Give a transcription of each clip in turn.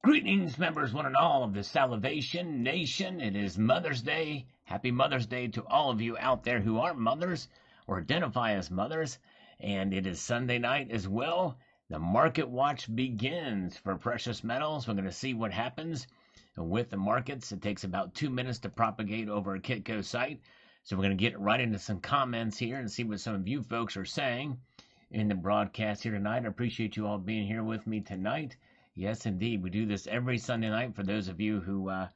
Greetings, members, one and all of the Salivation Nation. It is Mother's Day. Happy Mother's Day to all of you out there who aren't mothers or identify as mothers. And it is Sunday night as well. The market watch begins for precious metals. We're going to see what happens with the markets. It takes about 2 minutes to propagate over a Kitco site. So we're going to get right into some comments here and see what some of you folks are saying in the broadcast here tonight. I appreciate you all being here with me tonight. Yes, indeed. We do this every Sunday night for those of you who are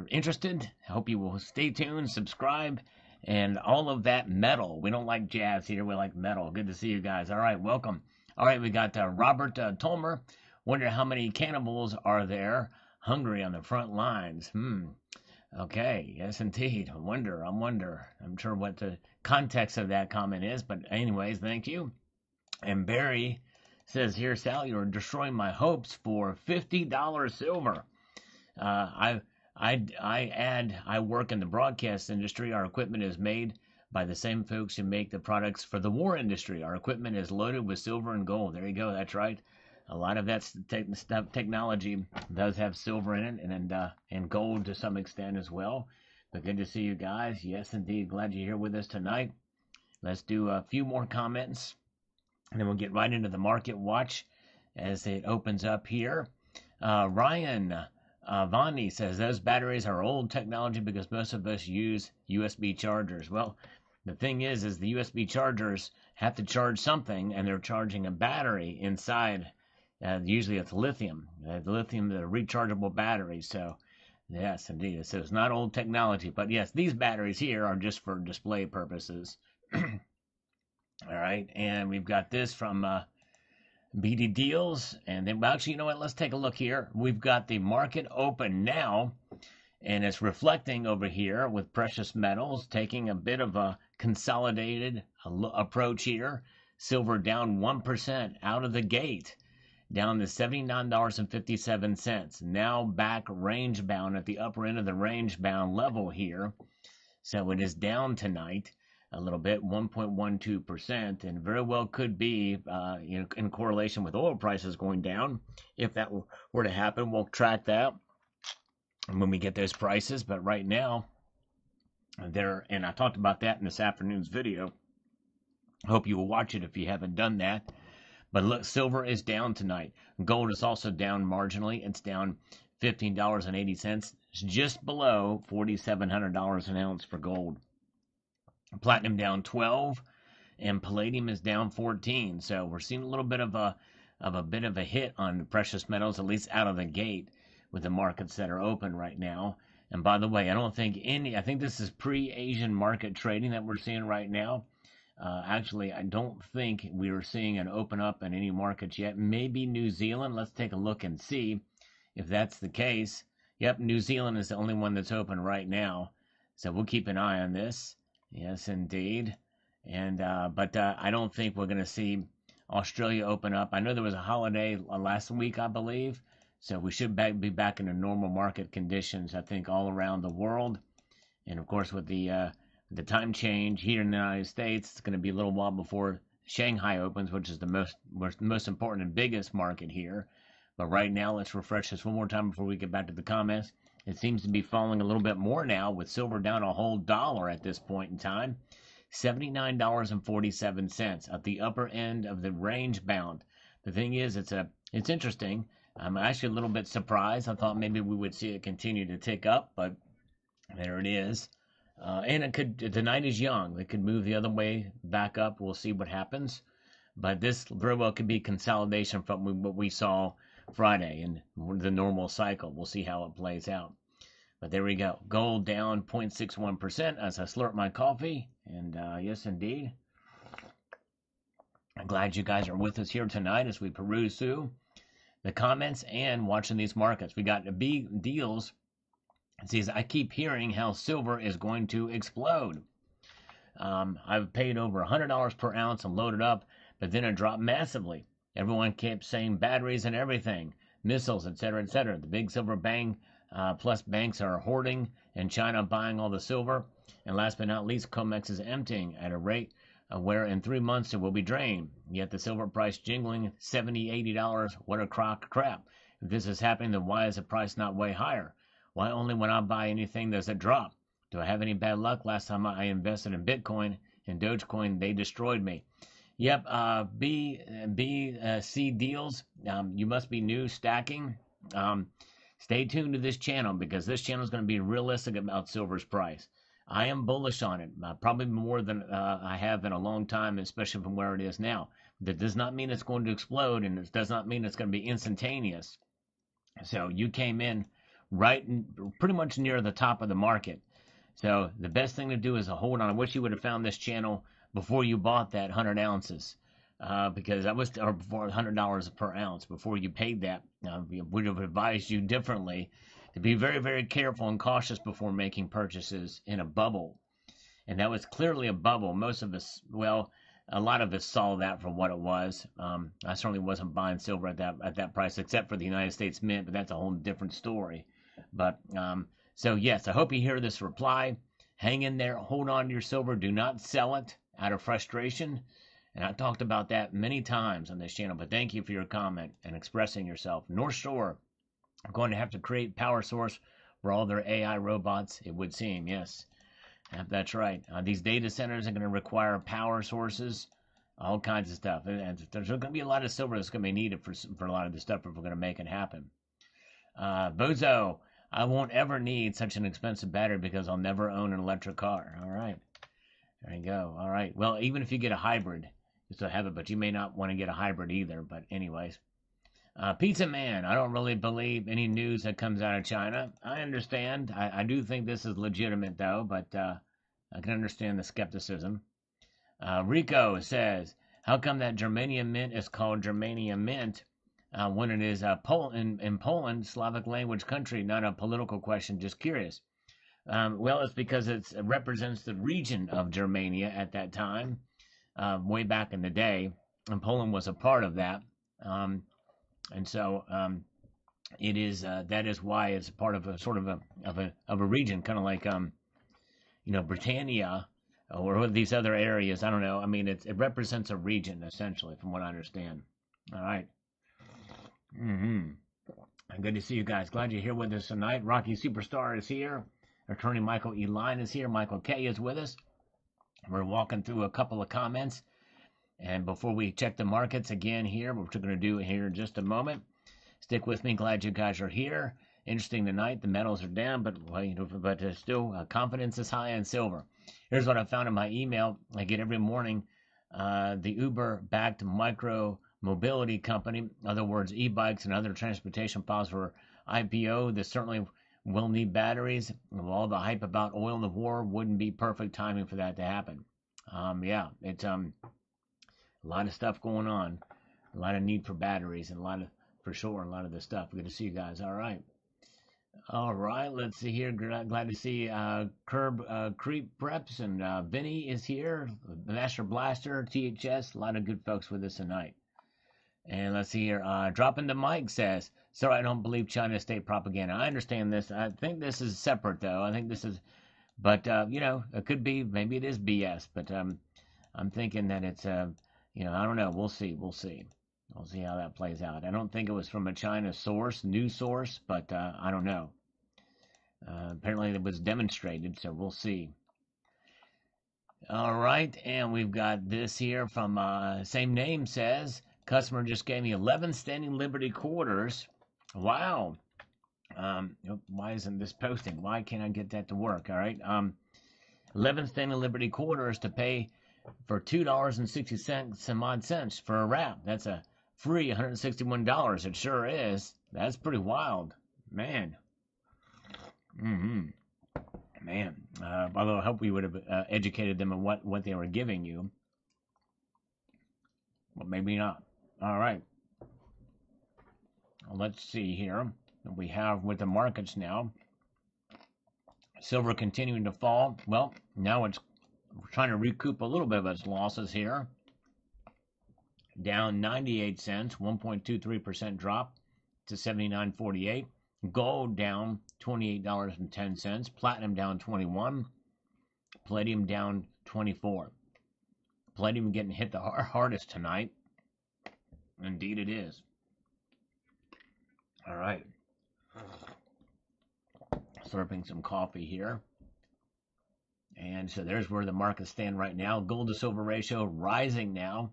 interested. I hope you will stay tuned, subscribe, and all of that metal. We don't like jazz here. We like metal. Good to see you guys. All right, welcome. All right, we got Robert Tolmer. Wonder how many cannibals are there hungry on the front lines. Okay, yes, indeed. I wonder. I'm sure what the context of that comment is, but anyways, thank you. And Barry says here, Sal, you're destroying my hopes for $50 silver. I work in the broadcast industry. Our equipment is made by the same folks who make the products for the war industry. Our equipment is loaded with silver and gold. There you go. That's right. A lot of that technology does have silver in it and gold to some extent as well. But good to see you guys. Yes, indeed. Glad you're here with us tonight. Let's do a few more comments, and then we'll get right into the market watch as it opens up here. Ryan Vani says those batteries are old technology because most of us use USB chargers. Well, the thing is the USB chargers have to charge something, and they're charging a battery inside. Usually it's lithium. The lithium is a rechargeable battery. So, yes, indeed. So it's not old technology. But, yes, these batteries here are just for display purposes. All right. And we've got this from BD Deals. And then, well, actually, you know what? Let's take a look here. We've got the market open now. And it's reflecting over here with precious metals, taking a bit of a consolidated approach here. Silver down 1% out of the gate, down to $79.57. Now back range bound at the upper end of the range bound level here. So it is down tonight a little bit, 1.12%, and very well could be in correlation with oil prices going down. If that were to happen, we'll track that when we get those prices. But right now, and I talked about that in this afternoon's video. I hope you will watch it if you haven't done that. But look, silver is down tonight. Gold is also down marginally. It's down $15.80. It's just below $4,700 an ounce for gold. Platinum down 12, and palladium is down 14. So we're seeing a little bit of a hit on precious metals, at least out of the gate, with the markets that are open right now. And by the way, I think this is pre-Asian market trading that we're seeing right now. Actually, I don't think we are seeing an open up in any markets yet. Maybe New Zealand. Let's take a look and see if that's the case. Yep, New Zealand is the only one that's open right now. So we'll keep an eye on this. Yes, indeed. And but I don't think we're going to see Australia open up. I know there was a holiday last week, I believe. So we should be back into normal market conditions, I think, all around the world. And, of course, with the time change here in the United States, it's going to be a little while before Shanghai opens, which is the most important and biggest market here. But right now, let's refresh this one more time before we get back to the comments. It seems to be falling a little bit more now, with silver down a whole $1 at this point in time. $79.47 at the upper end of the range bound. The thing is, it's interesting. I'm actually a little bit surprised. I thought maybe we would see it continue to tick up, but there it is. And the night is young. It could move the other way back up. We'll see what happens. But this very well could be consolidation from what we saw Friday in the normal cycle. We'll see how it plays out. But there we go. Gold down 0.61% as I slurp my coffee. And yes, indeed. I'm glad you guys are with us here tonight as we peruse through the comments and watching these markets. We got the big deals. It says, I keep hearing how silver is going to explode. I've paid over $100 per ounce and loaded up, but then it dropped massively. Everyone kept saying batteries and everything, missiles, etc., etc. The big silver plus banks are hoarding, and China buying all the silver. And last but not least, COMEX is emptying at a rate where in 3 months it will be drained. Yet the silver price jingling $70, $80. What a crock of crap. If this is happening, then why is the price not way higher? Why only when I buy anything does it drop? Do I have any bad luck? Last time I invested in Bitcoin and Dogecoin, they destroyed me. Yep, C deals. You must be new stacking. Stay tuned to this channel because this channel is going to be realistic about silver's price. I am bullish on it, probably more than I have in a long time, especially from where it is now. That does not mean it's going to explode, and it does not mean it's going to be instantaneous. So you came in pretty much near the top of the market. So the best thing to do is hold on. I wish you would have found this channel before you bought that 100 ounces, because I was, or before $100 per ounce, before you paid that. We would have advised you differently to be very, very careful and cautious before making purchases in a bubble. And that was clearly a bubble. Most of us, well, a lot of us saw that for what it was. I certainly wasn't buying silver at that price, except for the United States Mint, but that's a whole different story. But so yes, I hope you hear this reply. Hang in there, hold on to your silver, do not sell it out of frustration. And I talked about that many times on this channel, but thank you for your comment and expressing yourself. North Shore are going to have to create power source for all their AI robots, it would seem, yes. That's right. These data centers are going to require power sources, all kinds of stuff. And there's going to be a lot of silver that's going to be needed for a lot of this stuff if we're going to make it happen. Bozo, I won't ever need such an expensive battery because I'll never own an electric car. All right. There you go. All right. Well, even if you get a hybrid, you still have it, but you may not want to get a hybrid either. But anyways. Pizza Man, I don't really believe any news that comes out of China. I understand. I do think this is legitimate, though, but I can understand the skepticism. Rico says, how come that Germanium mint is called Germanium mint when it is in Poland, Slavic language country, not a political question, just curious. Well, it's because it represents the region of Germania at that time, way back in the day, and Poland was a part of that. And so it is that is why it's part of a sort of a region, kind of like Britannia or these other areas. I don't know. I mean, it represents a region essentially, from what I understand. All right. Good to see you guys. Glad you're here with us tonight. Rocky Superstar is here. Attorney Michael E. Line is here. Michael K. is with us. We're walking through a couple of comments. And before we check the markets again here, which we're going to do here in just a moment, stick with me. Glad you guys are here. Interesting tonight. The metals are down, but still confidence is high in silver. Here's what I found in my email I get every morning. The Uber-backed micro mobility company, in other words, e-bikes and other transportation files for IPO. This certainly will need batteries. All the hype about oil and the war wouldn't be perfect timing for that to happen. Yeah, it's a lot of stuff going on, a lot of need for batteries, and a lot of this stuff. Good to see you guys. All right, let's see here. Glad to see Creep Preps, and Vinny is here. Master Blaster, THS, a lot of good folks with us tonight. And let's see here. Dropping the mic says, sorry, I don't believe China state propaganda. I understand this. I think this is separate, though. I think this is, but it could be. Maybe it is BS. But I'm thinking that it's I don't know. We'll see. We'll see how that plays out. I don't think it was from a China news source, but I don't know. Apparently it was demonstrated, so we'll see. All right, and we've got this here from same name says, customer just gave me 11 standing Liberty quarters. Wow. Why isn't this posting? Why can't I get that to work? All right. 11 standing Liberty quarters to pay for $2.60 some odd cents for a wrap. That's a free $161. It sure is. That's pretty wild, man. Man. Although I hope we would have educated them on what they were giving you, but maybe not. All right. Let's see here. We have with the markets now. Silver continuing to fall. Well, now it's trying to recoup a little bit of its losses here. Down 98 cents, 1.23% drop to 79.48. Gold down $28.10. Platinum down 21. Palladium down 24. palladium getting hit the hardest tonight. Indeed it is. All right. Slurping some coffee here. And so there's where the markets stand right now. Gold to silver ratio rising now.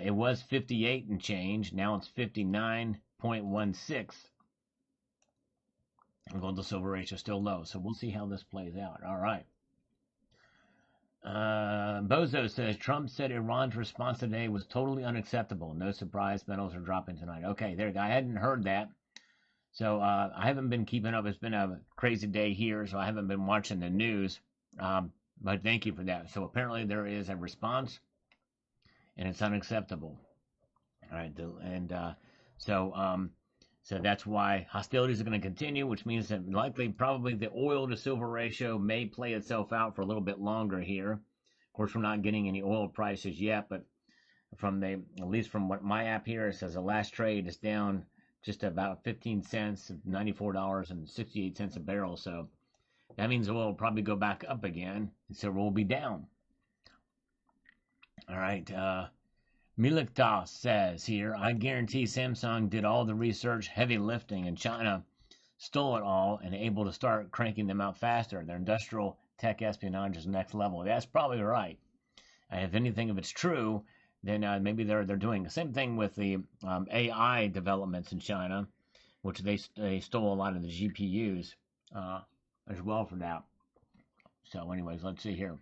It was 58 and change. Now it's 59.16. Gold to silver ratio still low. So we'll see how this plays out. All right. Bozo says, Trump said Iran's response today was totally unacceptable. No surprise, metals are dropping tonight. Okay, there you go. I hadn't heard that. So I haven't been keeping up. It's been a crazy day here, so I haven't been watching the news. But thank you for that. So apparently there is a response, and it's unacceptable. All right, so that's why hostilities are going to continue, which means that likely, probably the oil to silver ratio may play itself out for a little bit longer here. Of course, we're not getting any oil prices yet, but at least from what my app here, it says the last trade is down just about 15 cents, $94.68 a barrel. So that means oil will probably go back up again, and silver will be down. All right. Miliktas says here, I guarantee Samsung did all the research, heavy lifting, and China stole it all and able to start cranking them out faster. Their industrial tech espionage is next level. That's probably right. If anything, if it's true, then maybe they're doing the same thing with the AI developments in China, which they stole a lot of the GPUs as well for that. So anyways, let's see here.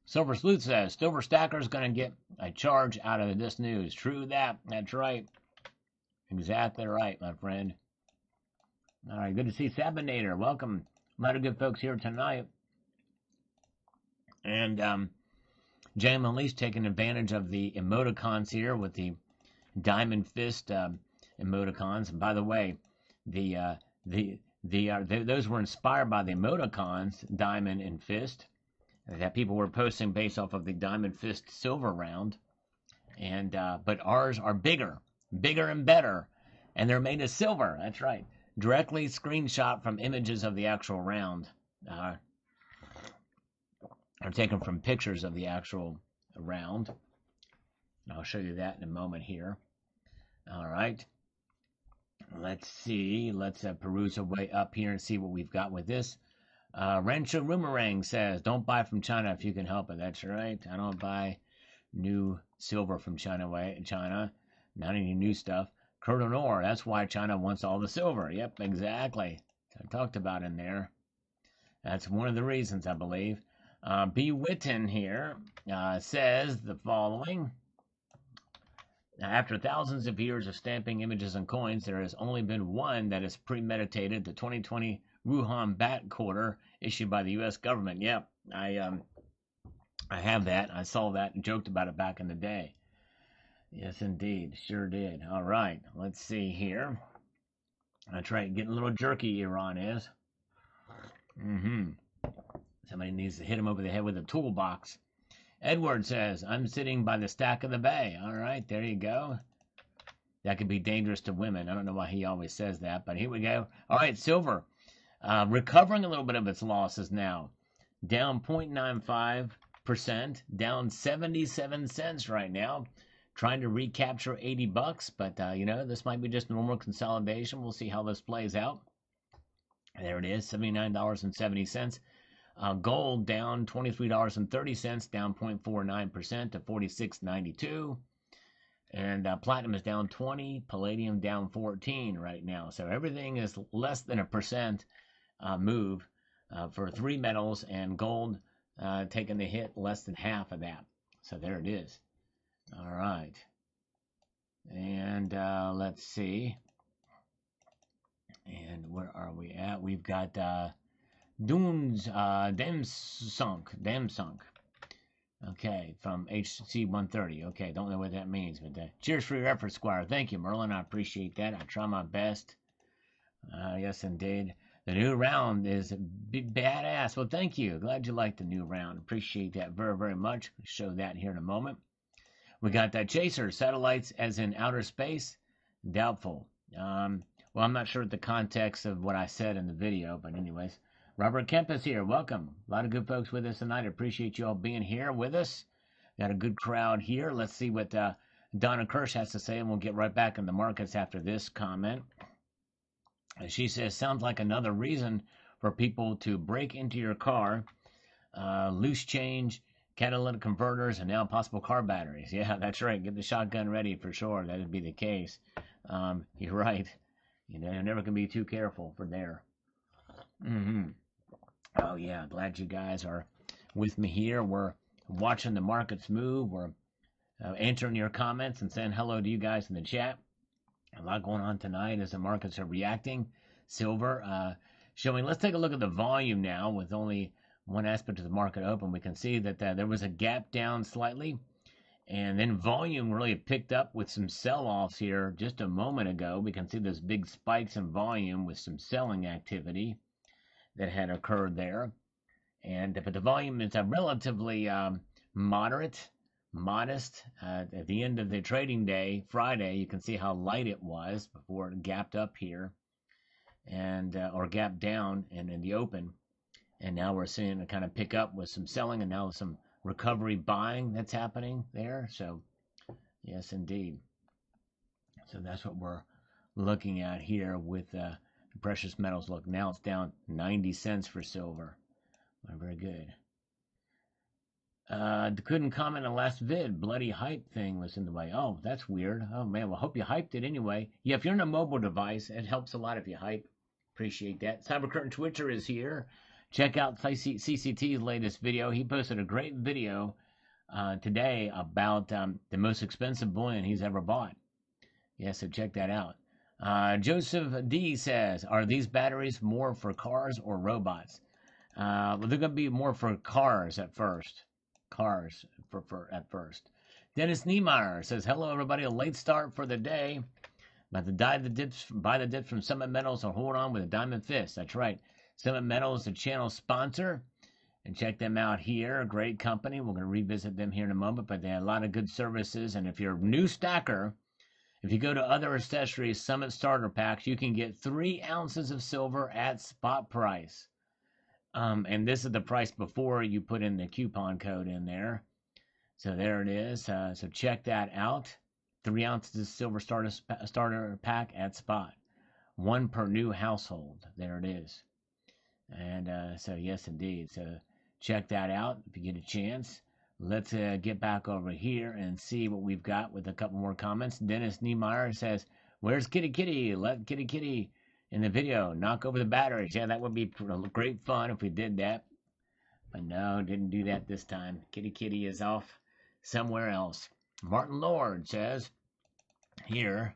Silver Sleuth says, Silver Stacker's going to get a charge out of this news. True that. That's right. Exactly right, my friend. All right, good to see Sabinator. Welcome. A lot of good folks here tonight. And Jam and Lee's taking advantage of the emoticons here with the Diamond Fist emoticons. And by the way, those were inspired by the emoticons, Diamond and Fist, that people were posting based off of the Diamond Fist silver round. And but ours are bigger and better, and they're made of silver. That's right. Directly screenshot from images of the actual round. Are taken from pictures of the actual round. And I'll show you that in a moment here. All right. Let's see. Let's peruse our way up here and see what we've got with this. Rancho Rumerang says, don't buy from China if you can help it. That's right. I don't buy new silver from China. Not any new stuff. Curdon ore. That's why China wants all the silver. Yep, exactly. I talked about in there. That's one of the reasons, I believe. B. Witten here says the following. After thousands of years of stamping images and coins, there has only been one that is premeditated, the 2020 Wuhan bat quarter issued by the U.S. government. Yep, I have that. I saw that and joked about it back in the day. Yes, indeed. Sure did. All right, let's see here. That's right, getting a little jerky, Iran is. Somebody needs to hit him over the head with a toolbox. Edward says, I'm sitting by the stack of the bay. All right, there you go. That could be dangerous to women. I don't know why he always says that, but here we go. All right, silver. Recovering a little bit of its losses now. Down 0.95%, down 77 cents right now. Trying to recapture 80 bucks, but this might be just normal consolidation. We'll see how this plays out. There it is, $79.70. Gold down $23.30, down 0.49% to $46.92. And platinum is down 20, palladium down 14 right now. So everything is less than a percent move for three metals, and gold taking the hit less than half of that. So there it is. All right. And let's see. And where are we at? We've got Dunes Damsunk. Okay, from HC 130. Okay, don't know what that means, but cheers for your effort, Squire. Thank you, Merlin. I appreciate that. I try my best. Yes, indeed. The new round is badass. Well, thank you. Glad you liked the new round. Appreciate that very, very much. I'll show that here in a moment. We got that chaser satellites as in outer space. Doubtful. Well, I'm not sure the context of what I said in the video, but anyways. Robert Kemp is here. Welcome. A lot of good folks with us tonight. Appreciate you all being here with us. Got a good crowd here. Let's see what Donna Kirsch has to say, and we'll get right back in the markets after this comment. She says, sounds like another reason for people to break into your car. Loose change, catalytic converters, and now possible car batteries. Yeah, that's right. Get the shotgun ready for sure. That would be the case. You're right. You know, you're never going to be too careful for there. Oh, yeah. Glad you guys are with me here. We're watching the markets move. We're answering your comments and saying hello to you guys in the chat. A lot going on tonight as the markets are reacting. Silver showing. Let's take a look at the volume now with only one aspect of the market open. We can see that there was a gap down slightly, and then volume really picked up with some sell-offs here just a moment ago. We can see those big spikes in volume with some selling activity that had occurred there. But the volume is relatively modest. At the end of the trading day, Friday, you can see how light it was before it gapped up here, and or gapped down and in the open. And now we're seeing it kind of pick up with some selling and now some recovery buying that's happening there. So, yes, indeed. So that's what we're looking at here with the precious metals. Look, now it's down 90 cents for silver. Very good. Couldn't comment on the last vid. Bloody hype thing was in the way. Oh, that's weird. Oh, man. Well, hope you hyped it anyway. Yeah, if you're on a mobile device, it helps a lot if you hype. Appreciate that. Cybercurtain Twitcher is here. Check out CCT's latest video. He posted a great video today about the most expensive bullion he's ever bought. Yeah, so check that out. Joseph D says, are these batteries more for cars or robots? Well, they're going to be more for cars at first. Cars at first. Dennis Niemeyer says, hello, everybody. A late start for the day. About to buy the dips from Summit Metals and hold on with a diamond fist. That's right. Summit Metals is the channel sponsor. And check them out here. Great company. We're going to revisit them here in a moment. But they have a lot of good services. And if you're a new stacker, if you go to other accessories, Summit starter packs, you can get 3 ounces of silver at spot price. And this is the price before you put in the coupon code in there. So there it is. So check that out. 3 ounces of silver starter pack at spot. 1 per new household. There it is. And so yes, indeed. So check that out if you get a chance. Let's get back over here and see what we've got with a couple more comments. Dennis Niemeyer says, where's Kitty Kitty? Let Kitty Kitty in the video knock over the batteries. Yeah, that would be great fun if we did that. But no, didn't do that this time. Kitty Kitty is off somewhere else. Martin Lord says, here,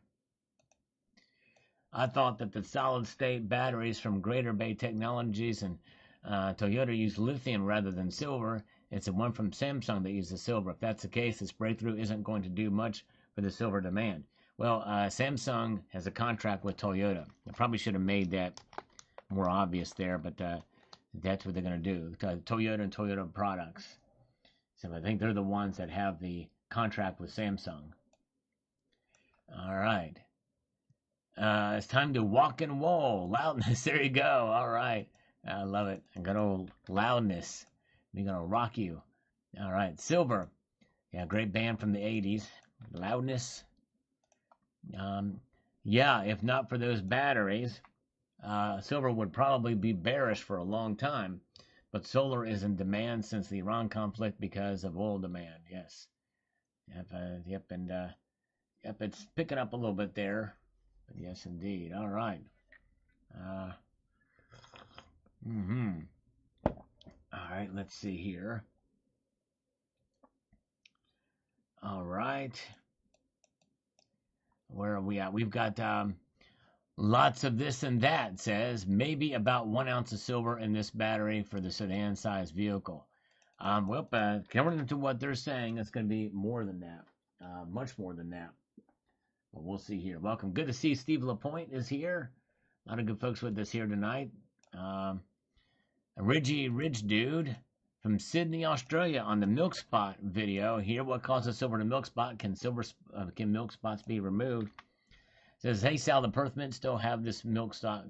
I thought that the solid-state batteries from Greater Bay Technologies and Toyota use lithium rather than silver. It's the one from Samsung that uses silver. If that's the case, this breakthrough isn't going to do much for the silver demand. Well, Samsung has a contract with Toyota. I probably should have made that more obvious there, but that's what they're going to do. Toyota and Toyota products. So I think they're the ones that have the contract with Samsung. All right. It's time to walk and wall. Loudness. There you go. All right. I love it. I got old loudness. We're going to rock you. All right. Silver. Yeah, great band from the 80s. Loudness. Yeah, if not for those batteries, silver would probably be bearish for a long time. But solar is in demand since the Iran conflict because of oil demand. Yes. Yep, it's picking up a little bit there. But yes, indeed. All right. All right, let's see here. All right. Where are we at? We've got lots of this and that, says maybe about 1 ounce of silver in this battery for the sedan-sized vehicle. According to what they're saying, it's going to be more than that. Much more than that. But we'll see here. Welcome. Good to see Steve Lapointe is here. A lot of good folks with us here tonight. Ridgy Ridge Dude from Sydney, Australia on the milk spot video here. What causes silver to milk spot? Can milk spots be removed? Says, hey Sal, the Perth Mint still have this milk spot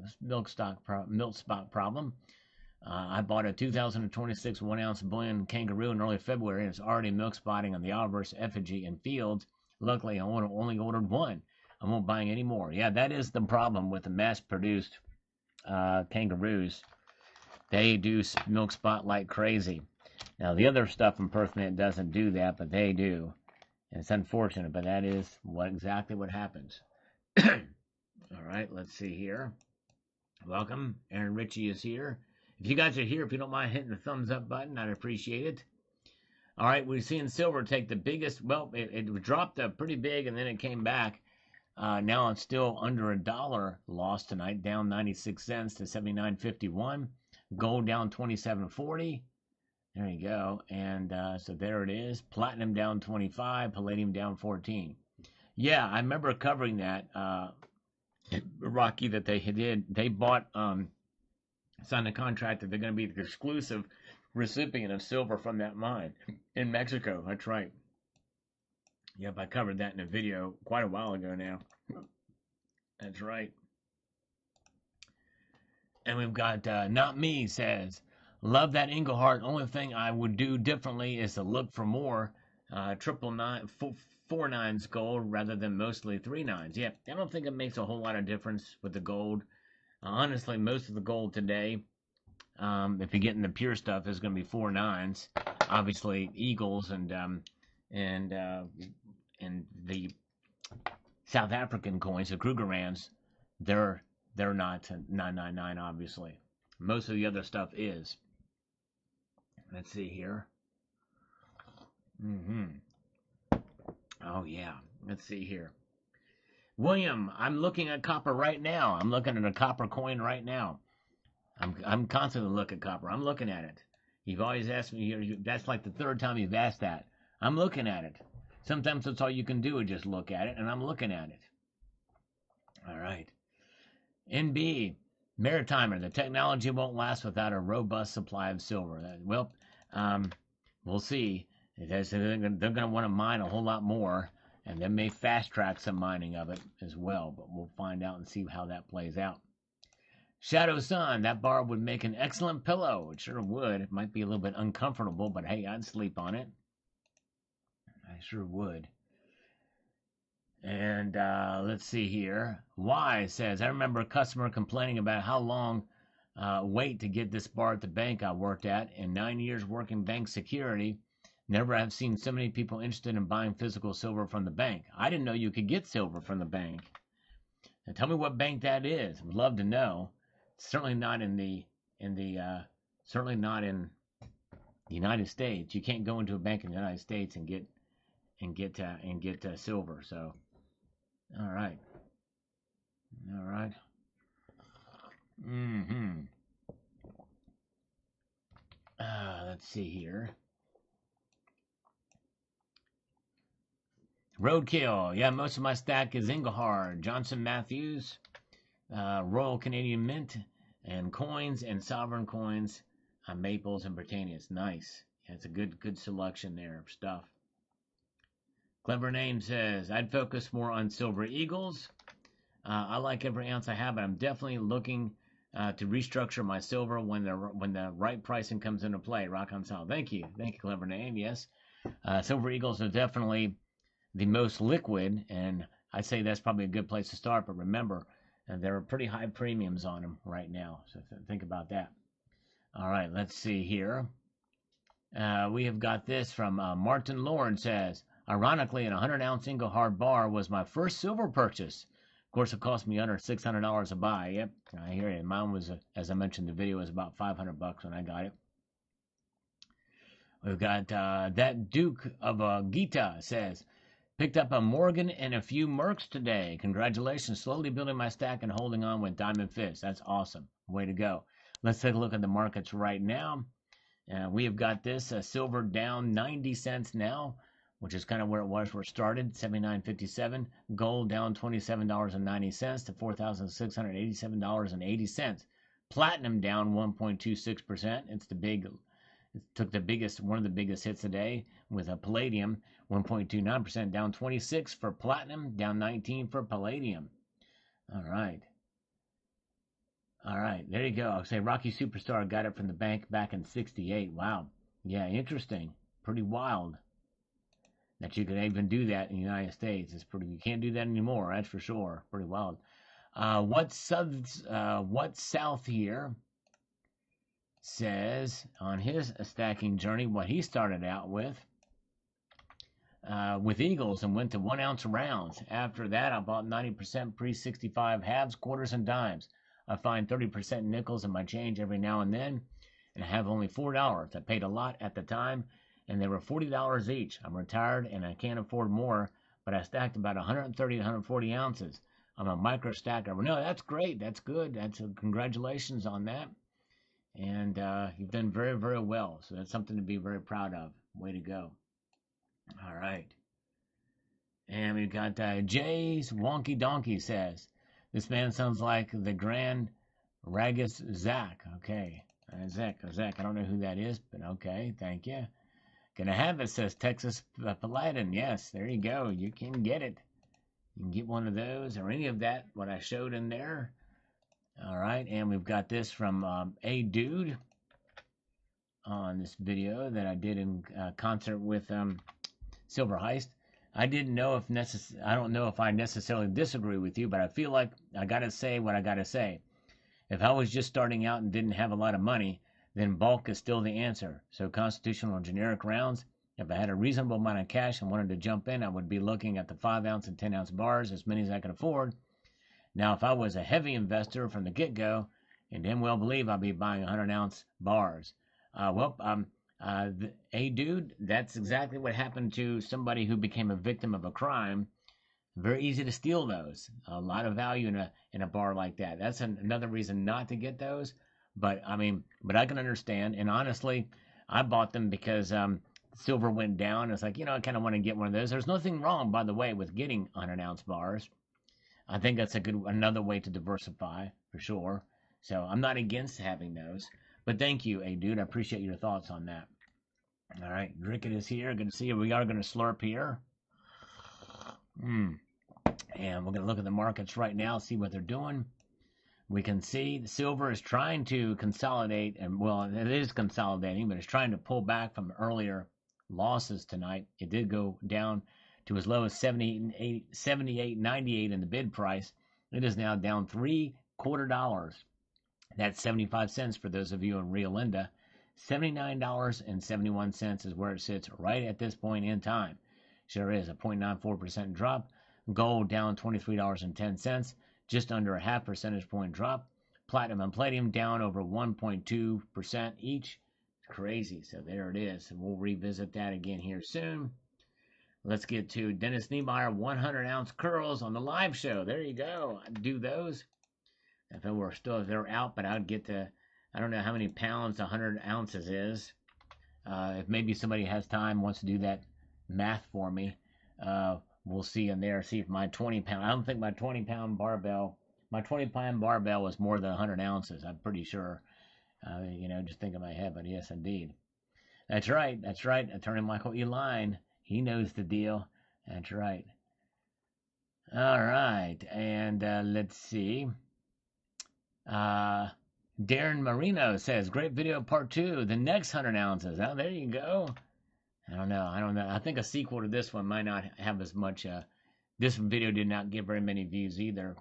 problem. I bought a 2026 1-ounce bullion kangaroo in early February, and it's already milk spotting on the obverse effigy in fields. Luckily, I only ordered one. I won't buy any more. Yeah, that is the problem with the mass-produced kangaroos. They do milk spot like crazy. Now, the other stuff from Perth Mint doesn't do that, but they do. And it's unfortunate, but that is exactly what happens. All right, let's see here. Welcome. Aaron Ritchie is here. If you guys are here, if you don't mind hitting the thumbs up button, I'd appreciate it. All right, we're seeing silver take the biggest. Well, it dropped up pretty big, and then it came back. Now it's still under $1 loss tonight, down 96 cents to 79.51. Gold down 27.40. There you go. And so there it is. Platinum down 25. Palladium down 14. Yeah, I remember covering that. Rocky, that they did. They bought, signed a contract that they're going to be the exclusive recipient of silver from that mine in Mexico. That's right. Yep, I covered that in a video quite a while ago now. That's right. And we've got Not Me says, love that Engelhart. Only thing I would do differently is to look for more 4 nines gold rather than mostly 3 nines. Yeah, I don't think it makes a whole lot of difference with the gold. Honestly, most of the gold today, if you're getting the pure stuff, is going to be 4 nines. Obviously, Eagles and the South African coins, the Krugerrands, they're not 999. Obviously, most of the other stuff is. Let's see here. Oh yeah. Let's see here. William, I'm looking at copper right now. I'm looking at a copper coin right now. I'm constantly looking at copper. I'm looking at it. You've always asked me. That's like the third time you've asked that. I'm looking at it. Sometimes that's all you can do is just look at it, and I'm looking at it. All right. NB, Maritimer, the technology won't last without a robust supply of silver. Well, we'll see. They're going to want to mine a whole lot more, and they may fast track some mining of it as well, but we'll find out and see how that plays out. Shadow Sun, that bar would make an excellent pillow. It sure would. It might be a little bit uncomfortable, but hey, I'd sleep on it. I sure would. And let's see here. Y says, I remember a customer complaining about how long wait to get this bar at the bank I worked at. In 9 years working bank security, never have seen so many people interested in buying physical silver from the bank. I didn't know you could get silver from the bank. Now, tell me what bank that is. I'd love to know. Certainly not in the United States. You can't go into a bank in the United States and get silver. So, all right. Let's see here. Roadkill. Yeah, most of my stack is Engelhard, Johnson Matthews, Royal Canadian Mint, and coins and sovereign coins, Maples and Britannias. Nice. Yeah, it's a good selection there of stuff. Clever Name says, I'd focus more on Silver Eagles. I like every ounce I have, but I'm definitely looking to restructure my silver when the right pricing comes into play. Rock on solid. Thank you, Clever Name. Yes, Silver Eagles are definitely the most liquid, and I'd say that's probably a good place to start. But remember, there are pretty high premiums on them right now, so think about that. All right, let's see here. We have got this from Martin Lord says, ironically, an 100-ounce Engelhard bar was my first silver purchase. Of course, it cost me under $600 a buy. Yep, I hear you. Mine was, as I mentioned in the video, was about $500 when I got it. We've got that Duke of Gita says, picked up a Morgan and a few Mercs today. Congratulations. Slowly building my stack and holding on with Diamond Fist. That's awesome. Way to go. Let's take a look at the markets right now. We have got this silver down 90 cents now, which is kind of where it was where it started, 79.57. Gold down $27.90 to $4,687.80. Platinum down 1.26%. It took one of the biggest hits today with a palladium, 1.29%, down 26 for platinum, down 19 for palladium. All right. All right, there you go. I'll say Rocky Superstar got it from the bank back in '68. Wow. Yeah, interesting. Pretty wild that you could even do that in the United States. It's pretty. You can't do that anymore. That's for sure. Pretty wild. What South here says on his stacking journey what he started out with Eagles and went to 1 ounce rounds. After that, I bought 90% pre 65 halves, quarters, and dimes. I find 30% nickels in my change every now and then, and I have only $4. I paid a lot at the time, and they were $40 each. I'm retired and I can't afford more, but I stacked about 130 to 140 ounces. I'm a micro stacker. No, that's great. That's good. Congratulations on that. And you've done very, very well. So that's something to be very proud of. Way to go. All right. And we've got Jay's Wonky Donkey says, this man sounds like the Grand Ragus Zach. Okay. Zach. I don't know who that is, but okay. Thank you. Gonna have it, says Texas Palladium. Yes, there you go. You can get it. You can get one of those or any of that, what I showed in there. All right. And we've got this from A Dude on this video that I did in concert with Silver Heist. I don't know if I necessarily disagree with you, but I feel like I gotta say what I gotta say. If I was just starting out and didn't have a lot of money, then bulk is still the answer. So constitutional generic rounds. If I had a reasonable amount of cash and wanted to jump in, I would be looking at the 5 ounce and 10 ounce bars, as many as I could afford. Now, if I was a heavy investor from the get-go, and damn well believe I'd be buying 100 ounce bars. Hey, dude, that's exactly what happened to somebody who became a victim of a crime. Very easy to steal those. A lot of value in a bar like that. That's another reason not to get those. But I can understand. And honestly, I bought them because silver went down. It's like, I kind of want to get one of those. There's nothing wrong, by the way, with getting 100 ounce bars. I think that's another way to diversify for sure. So I'm not against having those. But thank you, hey dude. I appreciate your thoughts on that. All right, Rickett is here. Good to see you. We are going to slurp here. And we're going to look at the markets right now, see what they're doing. We can see the silver is trying to consolidate, and well, it is consolidating, but it's trying to pull back from earlier losses tonight. It did go down to as low as 78.98 in the bid price. It is now down $0.75. That's 75 cents for those of you in Rio Linda. $79.71 is where it sits right at this point in time. Sure is a 0.94% drop. Gold down $23.10, just under a half percentage point drop. Platinum and palladium down over 1.2% each. Crazy. So there it is. And we'll revisit that again here soon. Let's get to Dennis Niemeyer 100 ounce curls on the live show. There you go. I'd do those if they're out, but I'd get to, I don't know how many pounds 100 ounces is. If maybe somebody has time, wants to do that math for me, we'll see in there, see if my 20-pound, I don't think my 20-pound barbell was more than 100 ounces. I'm pretty sure, just think in my head, but yes, indeed. That's right. Attorney Michael E. Line, he knows the deal. That's right. All right, and let's see. Darren Marino says, great video part 2, the next 100 ounces. Oh, there you go. I don't know. I think a sequel to this one might not have as much. This video did not get very many views either.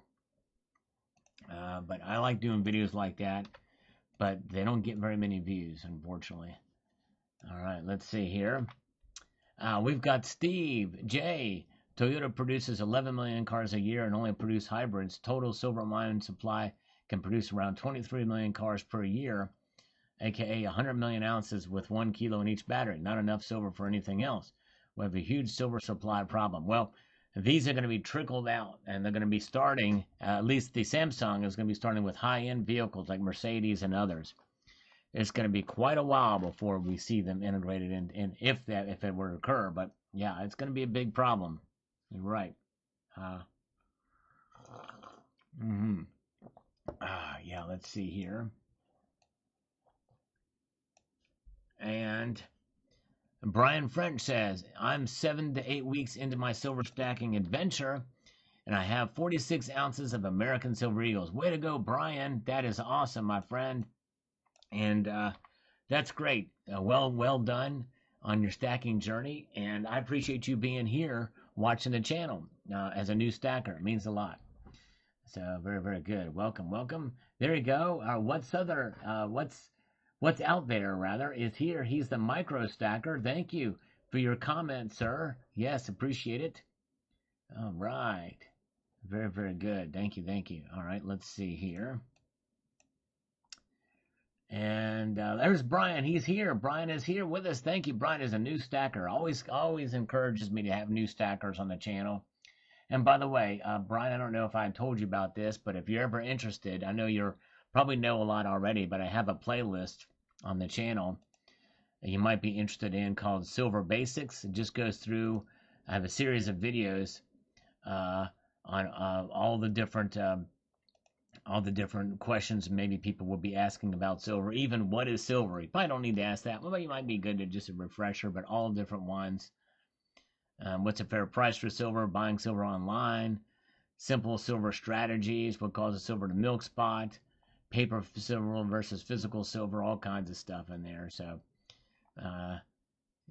But I like doing videos like that. But they don't get very many views, unfortunately. All right, let's see here. We've got Steve J. Toyota produces 11 million cars a year and only produce hybrids. Total silver mine supply can produce around 23 million cars per year, aka 100 million ounces with 1 kilo in each battery. Not enough silver for anything else. We have a huge silver supply problem. Well, these are going to be trickled out, and they're going to be starting, at least the Samsung is going to be starting with high-end vehicles like Mercedes and others. It's going to be quite a while before we see them integrated in if it were to occur. But yeah, it's going to be a big problem. You're right. Yeah, let's see here. And Brian French says, I'm 7 to 8 weeks into my silver stacking adventure, And I have 46 ounces of American Silver Eagles. Way to go, Brian. That is awesome, my friend. And that's great. Well done on your stacking journey. And I appreciate you being here watching the channel as a new stacker. It means a lot. So very, very good. Welcome. There you go. What's out there rather is here. He's the micro stacker. Thank you for your comment, sir. Yes, appreciate it. All right. Very, very good. Thank you. All right, let's see here. And there's Brian. He's here. Brian is here with us. Thank you. Brian is a new stacker. Always encourages me to have new stackers on the channel. And by the way, Brian, I don't know if I told you about this, but if you're ever interested, I know you're probably know a lot already, but I have a playlist on the channel that you might be interested in called Silver Basics. It just goes through. I have a series of videos on all the different questions maybe people will be asking about silver. Even what is silver? You probably don't need to ask that. Well, you might be good to just a refresher, but all different ones. What's a fair price for silver? Buying silver online. Simple silver strategies. What causes silver to milk spot? Paper silver versus physical silver. All kinds of stuff in there. So,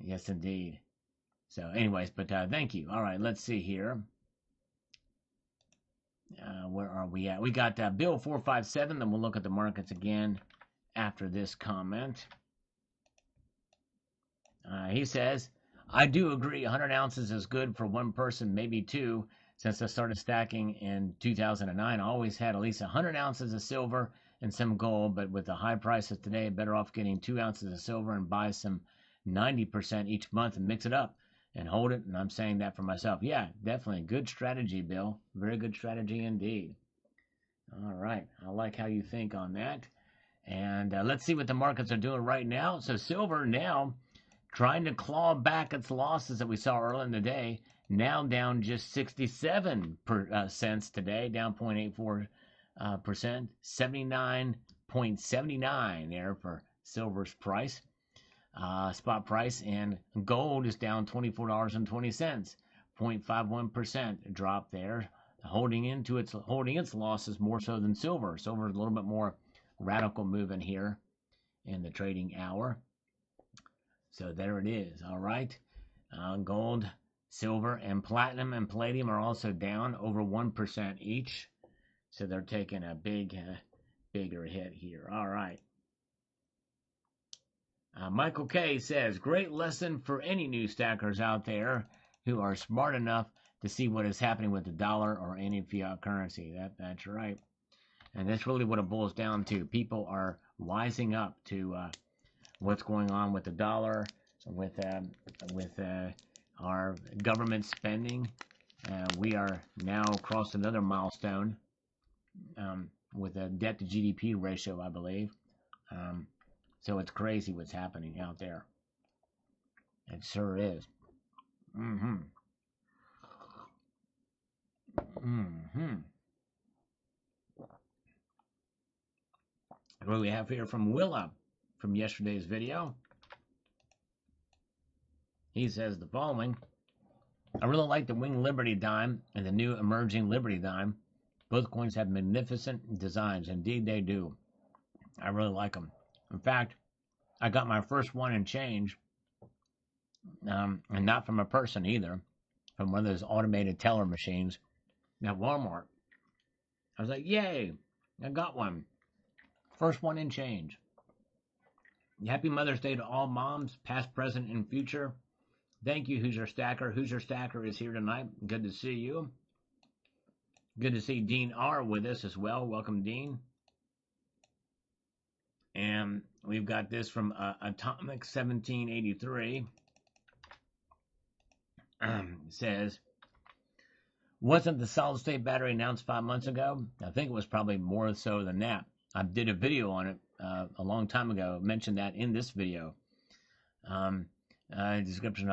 yes, indeed. So, anyways, but thank you. All right, let's see here. Where are we at? We got Bill 457. Then we'll look at the markets again after this comment. He says, I do agree 100 ounces is good for one person, maybe two. Since I started stacking in 2009, I always had at least 100 ounces of silver and some gold, but with the high prices today, better off getting 2 ounces of silver and buy some 90% each month and mix it up and hold it. And I'm saying that for myself. Yeah, definitely. Good strategy, Bill. Very good strategy indeed. All right. I like how you think on that. And let's see what the markets are doing right now. So silver now trying to claw back its losses that we saw earlier in the day. Now down just 67 cents today, down 0.84%, 79.79 there for silver's price, spot price, and gold is down $24.20, 0.51% drop there, holding its losses more so than silver. Silver is a little bit more radical movement here in the trading hour. So there it is. All right. Gold, silver, and platinum and palladium are also down over 1% each. So they're taking a bigger hit here. All right. Michael K says, great lesson for any new stackers out there who are smart enough to see what is happening with the dollar or any fiat currency. That's right. And that's really what it boils down to. People are wising up to what's going on with the dollar, with our government spending. We are now crossed another milestone with a debt to GDP ratio, I believe. So it's crazy what's happening out there. It sure is. What do we have here from Willa from yesterday's video? He says the following. I really like the Wing Liberty dime and the new emerging Liberty dime. Both coins have magnificent designs. Indeed, they do. I really like them. In fact, I got my first one in change, and not from a person either, from one of those automated teller machines at Walmart. I was like, yay, I got one. First one in change. Happy Mother's Day to all moms, past, present, and future. Thank you, Who's Your Stacker. Who's Your Stacker is here tonight. Good to see you. Good to see Dean R. with us as well. Welcome, Dean. And we've got this from Atomic 1783. Says, wasn't the solid state battery announced 5 months ago? I think it was probably more so than that. I did a video on it a long time ago. I mentioned that in this video. Description,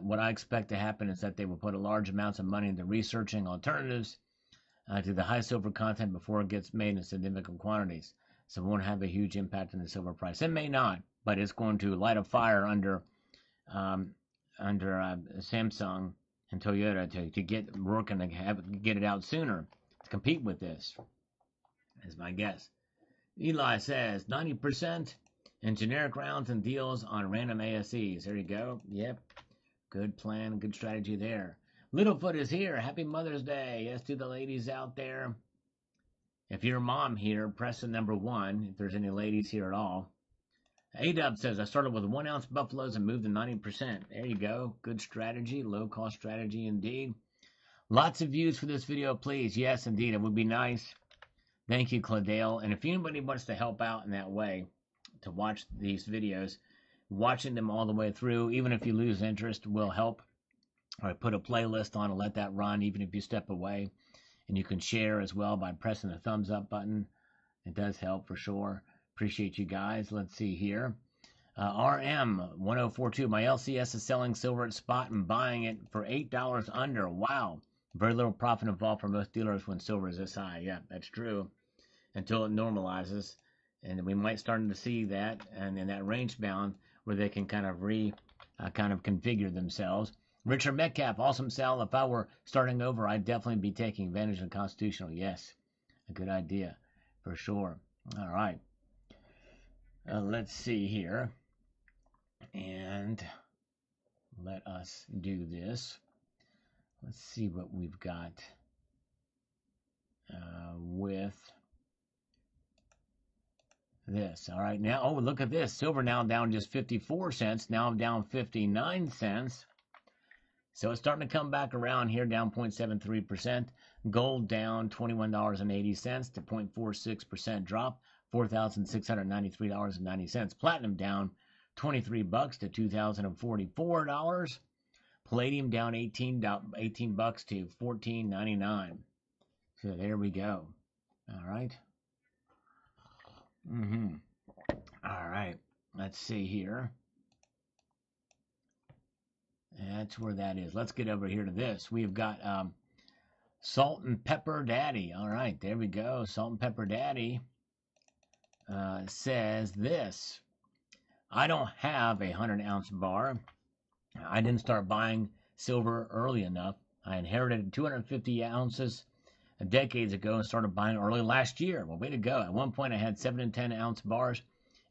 what I expect to happen is that they will put a large amounts of money into researching alternatives to the high silver content before it gets made in significant quantities. So it won't have a huge impact on the silver price. It may not, but it's going to light a fire under Samsung and Toyota to get working and get it out sooner to compete with this, is my guess. Eli says 90% in generic rounds and deals on random ASEs. There you go. Yep. Good plan, good strategy there. Littlefoot is here. Happy Mother's Day. Yes, to the ladies out there. If you're a mom here, press the number 1 if there's any ladies here at all. A-Dub says, I started with 1 ounce buffaloes and moved to 90%. There you go. Good strategy. Low-cost strategy indeed. Lots of views for this video, please. Yes, indeed. It would be nice. Thank you, Cladale. And if anybody wants to help out in that way, to watch these videos, watching them all the way through, even if you lose interest, will help. Or I put a playlist on and let that run, even if you step away. And you can share as well by pressing the thumbs up button. It does help for sure. Appreciate you guys. Let's see here. RM1042. My LCS is selling silver at spot and buying it for $8 under. Wow. Very little profit involved for most dealers when silver is this high. Yeah, that's true. Until it normalizes. And we might start to see that, and in that range bound where they can kind of configure themselves. Richard Metcalf, awesome sell. If I were starting over, I'd definitely be taking advantage of constitutional. Yes, a good idea for sure. All right. Let's see here. And let us do this. Let's see what we've got with this. All right, now, oh, look at this. Silver now down just 54 cents. Now I'm down 59 cents. So it's starting to come back around here, down 0.73%. Gold down $21.80 to 0.46% drop, $4,693.90. Platinum down $23 to $2,044. Palladium down 18 bucks to $14.99. So there we go. All right. All right. Let's see here. That's where that is. Let's get over here to this. We've got Salt and Pepper Daddy. All right, there we go. Salt and Pepper Daddy says this. I don't have a 100-ounce bar. I didn't start buying silver early enough. I inherited 250 ounces decades ago and started buying early last year. Well, way to go. At one point, I had 7 and 10-ounce bars.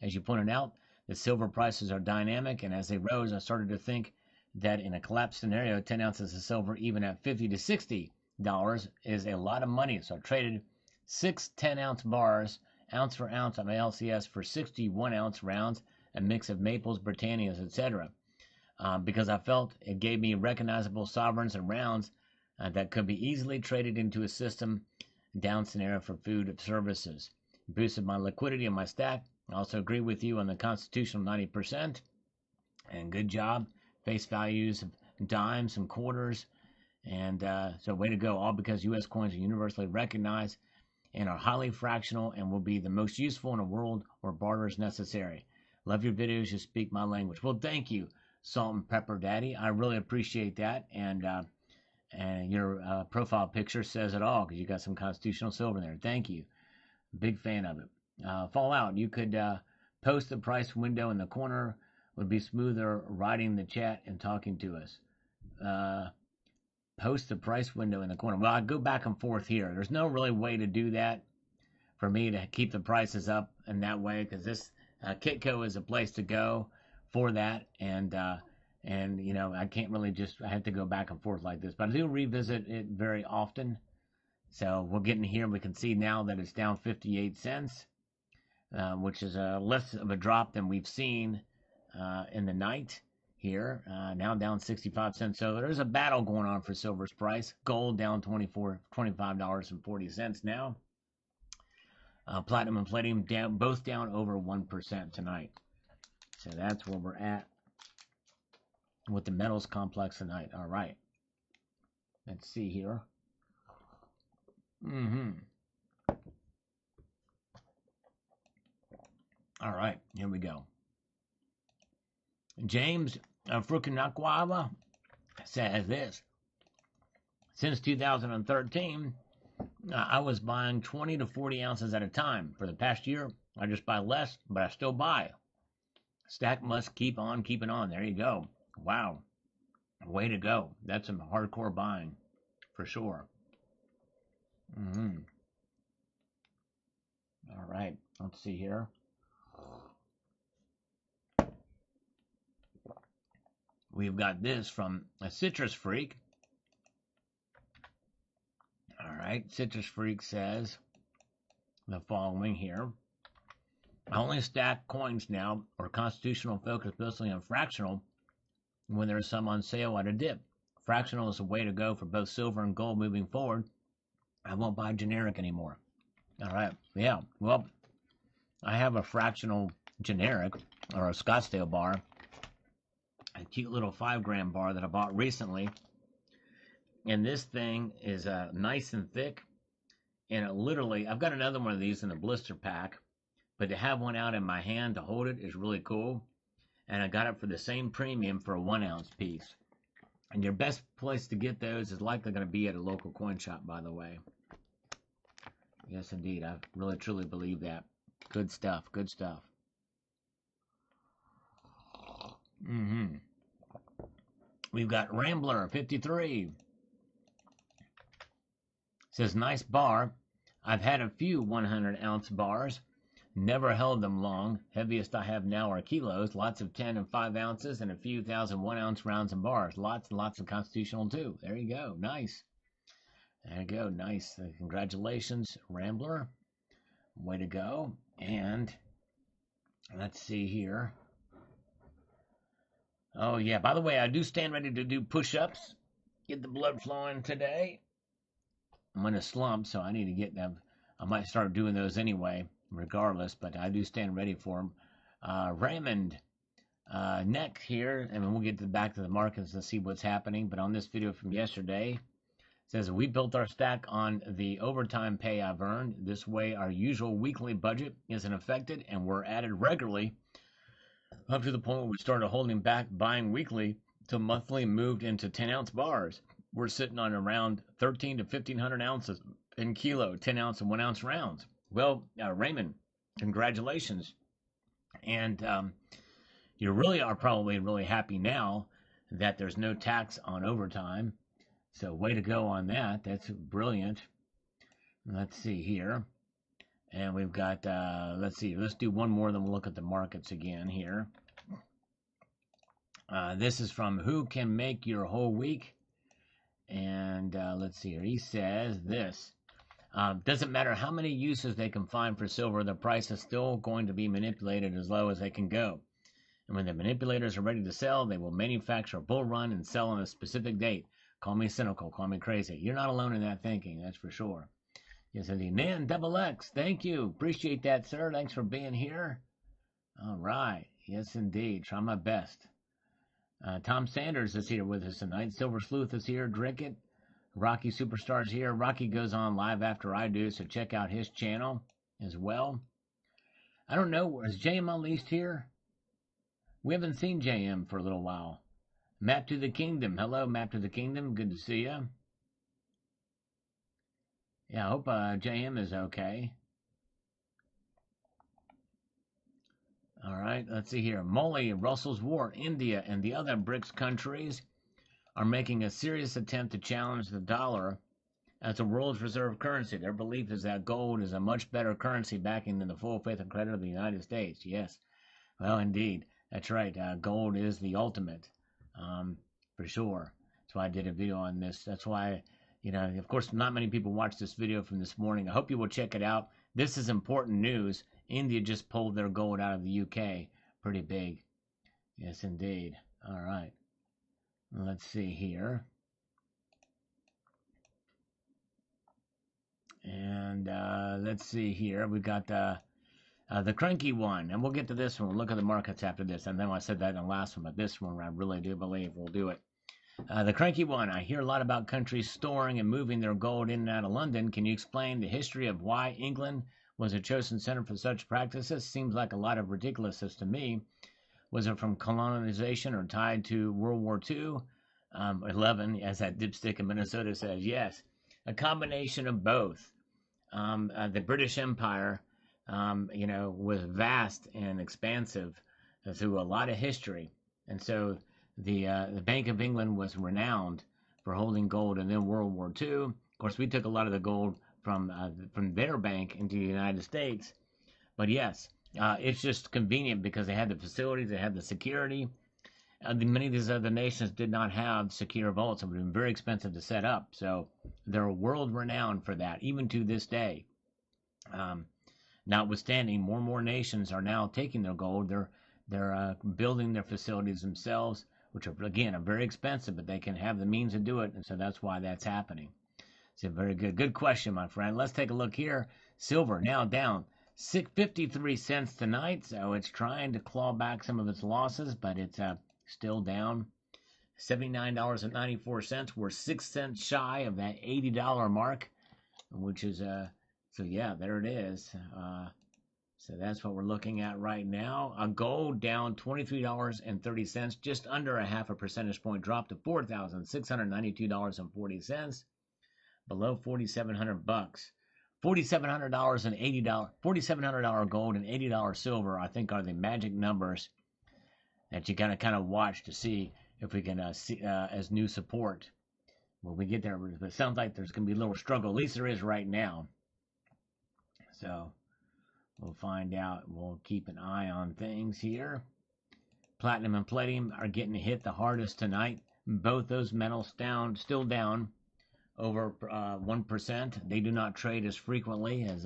As you pointed out, the silver prices are dynamic, and as they rose, I started to think that in a collapse scenario, 10 ounces of silver, even at $50 to $60, is a lot of money. So I traded 6 10-ounce bars, ounce for ounce, on my LCS for 61-ounce rounds, a mix of Maples, Britannias, etc. Because I felt it gave me recognizable sovereigns and rounds that could be easily traded into a system down scenario for food services. Boosted my liquidity in my stack. I also agree with you on the constitutional 90%. And good job. Face values of dimes and quarters. And so way to go. All because U.S. coins are universally recognized and are highly fractional and will be the most useful in a world where barter is necessary. Love your videos. You speak my language. Well, thank you, Salt and Pepper Daddy. I really appreciate that. And your profile picture says it all because you got some constitutional silver there. Thank you. Big fan of it. Fallout, you could post the price window in the corner. Would be smoother writing the chat and talking to us. Post the price window in the corner. Well, I go back and forth here. There's no really way to do that for me to keep the prices up in that way because this Kitco is a place to go for that. And you know, I can't really I have to go back and forth like this. But I do revisit it very often. So we're getting here. We can see now that it's down 58 cents, which is less of a drop than we've seen in the night here. Now down 65 cents. So there's a battle going on for silver's price. Gold down $25.40 now. Platinum and palladium down, both down over 1% tonight. So that's where we're at with the metals complex tonight. All right. Let's see here. All right, here we go. James Frukinakwawa says this. Since 2013, I was buying 20 to 40 ounces at a time. For the past year, I just buy less, but I still buy. Stack must keep on keeping on. There you go. Wow. Way to go. That's some hardcore buying for sure. All right. Let's see here. We've got this from a Citrus Freak. All right. Citrus Freak says the following here. I only stack coins now or constitutional focus mostly on fractional when there's some on sale at a dip. Fractional is the way to go for both silver and gold moving forward. I won't buy generic anymore. All right. Yeah. Well, I have a fractional generic or a Scottsdale bar, a cute little 5-gram bar that I bought recently. And this thing is nice and thick. And it literally, I've got another one of these in a blister pack, but to have one out in my hand to hold it is really cool. And I got it for the same premium for a 1-ounce piece. And your best place to get those is likely going to be at a local coin shop, by the way. Yes, indeed. I really, truly believe that. Good stuff. Good stuff. We've got Rambler 53. Says, nice bar. I've had a few 100-ounce bars. Never held them long. Heaviest I have now are kilos. Lots of 10 and 5 ounces and a few thousand 1-ounce rounds and bars. Lots and lots of constitutional too. There you go. Nice. There you go. Nice. Congratulations, Rambler. Way to go. And let's see here. Oh, yeah. By the way, I do stand ready to do push-ups. Get the blood flowing today. I'm in a slump, so I need to get them. I might start doing those anyway, regardless, but I do stand ready for them. Raymond Neck here, and we'll get back to the markets and see what's happening. But on this video from yesterday, it says, we built our stack on the overtime pay I've earned. This way, our usual weekly budget isn't affected, and we're added regularly up to the point where we started holding back buying weekly till monthly moved into 10-ounce bars. We're sitting on around 13 to 1,500 ounces in kilo, 10-ounce and 1-ounce rounds. Well, Raymond, congratulations. And you really are probably really happy now that there's no tax on overtime. So way to go on that. That's brilliant. Let's see here. And we've got, let's see, let's do one more, then we'll look at the markets again here. This is from Who Can Make Your Whole Week? And let's see here. He says this. Doesn't matter how many uses they can find for silver, the price is still going to be manipulated as low as they can go. And when the manipulators are ready to sell, they will manufacture a bull run and sell on a specific date. Call me cynical, call me crazy. You're not alone in that thinking, that's for sure. Yes, indeed. Man, Double X, thank you. Appreciate that, sir. Thanks for being here. All right. Yes, indeed. Try my best. Tom Sanders is here with us tonight. Silver Sleuth is here. Drink it. Rocky Superstar's here. Rocky goes on live after I do, so check out his channel as well. I don't know. Is JM Unleashed here? We haven't seen JM for a little while. Map to the Kingdom. Hello, Map to the Kingdom. Good to see you. Yeah, I hope JM is okay. All right, let's see here. Moli, Russell's War, India, and the other BRICS countries are making a serious attempt to challenge the dollar as the world's reserve currency. Their belief is that gold is a much better currency backing than the full faith and credit of the United States. Yes, well, indeed. That's right. Gold is the ultimate, for sure. That's why I did a video on this. That's why, you know, of course, not many people watched this video from this morning. I hope you will check it out. This is important news. India just pulled their gold out of the UK. Pretty big. Yes, indeed. All right. Let's see here. And let's see here. We got the cranky one. And we'll get to this one. We'll look at the markets after this. And then I said that in the last one. But this one, I really do believe we'll do it. The cranky one. I hear a lot about countries storing and moving their gold in and out of London. Can you explain the history of why England was a chosen center for such practices? Seems like a lot of ridiculousness to me. Was it from colonization or tied to World War II? 11, as that dipstick in Minnesota says. Yes, a combination of both. The British Empire, you know, was vast and expansive through a lot of history. And so the Bank of England was renowned for holding gold, and then World War II. Of course, we took a lot of the gold from their bank into the United States. But yes, it's just convenient because they had the facilities, they had the security. Many of these other nations did not have secure vaults. It would have been very expensive to set up. So they're world renowned for that, even to this day. Um, Notwithstanding, more and more nations are now taking their gold. They're building their facilities themselves, which are very expensive, but they can have the means to do it, and so that's why that's happening. It's a very good question, my friend. Let's take a look here. Silver now down 53 cents tonight, so it's trying to claw back some of its losses, but it's still down $79.94. We're 6 cents shy of that $80 mark, which is so yeah, there it is. So that's what we're looking at right now. Gold down $23.30, just under a half a percentage point drop to $4,692.40, below 4,700 bucks. $4,700 and $4,700 gold and $80 silver, I think, are the magic numbers that you gotta kind of watch to see if we can see as new support when we get there. But it sounds like there's gonna be a little struggle. At least there is right now. So we'll find out. We'll keep an eye on things here. Platinum and palladium are getting hit the hardest tonight. Both those metals still down over 1%. They do not trade as frequently as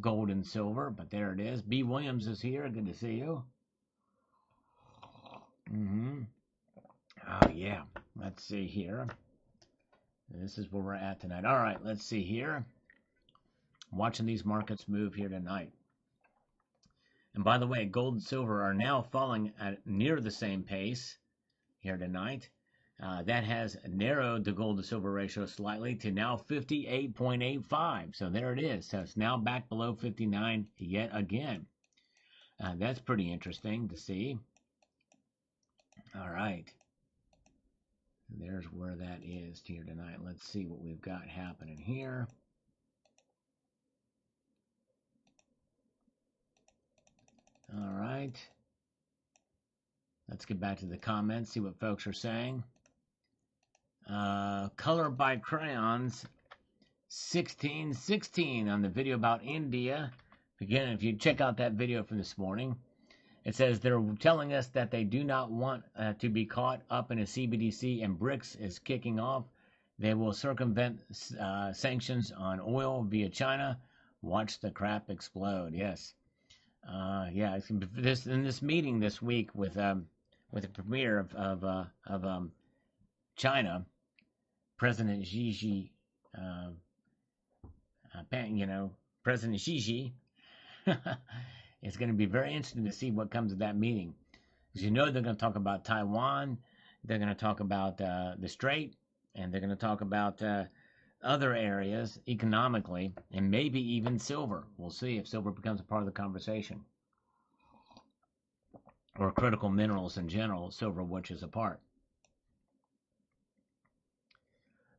gold and silver, but there it is. B. Williams is here. Good to see you. Oh, yeah. Let's see here. This is where we're at tonight. All right, let's see here. Watching these markets move here tonight. And by the way, gold and silver are now falling at near the same pace here tonight. That has narrowed the gold to silver ratio slightly to now 58.85. So there it is. So it's now back below 59 yet again. That's pretty interesting to see. All right. There's where that is here tonight. Let's see what we've got happening here. All right. Let's get back to the comments, see what folks are saying. Color by crayons 1616 on the video about India. Again, if you check out that video from this morning, it says they're telling us that they do not want to be caught up in a CBDC, and BRICS is kicking off. They will circumvent sanctions on oil via China. Watch the crap explode. Yes. Yeah. In this meeting this week with the premier of China, President Xi, President Xi. It's going to be very interesting to see what comes of that meeting. Because they're going to talk about Taiwan, they're going to talk about the Strait, and they're going to talk about other areas economically, and maybe even silver. We'll see if silver becomes a part of the conversation. Or critical minerals in general, silver which is a part.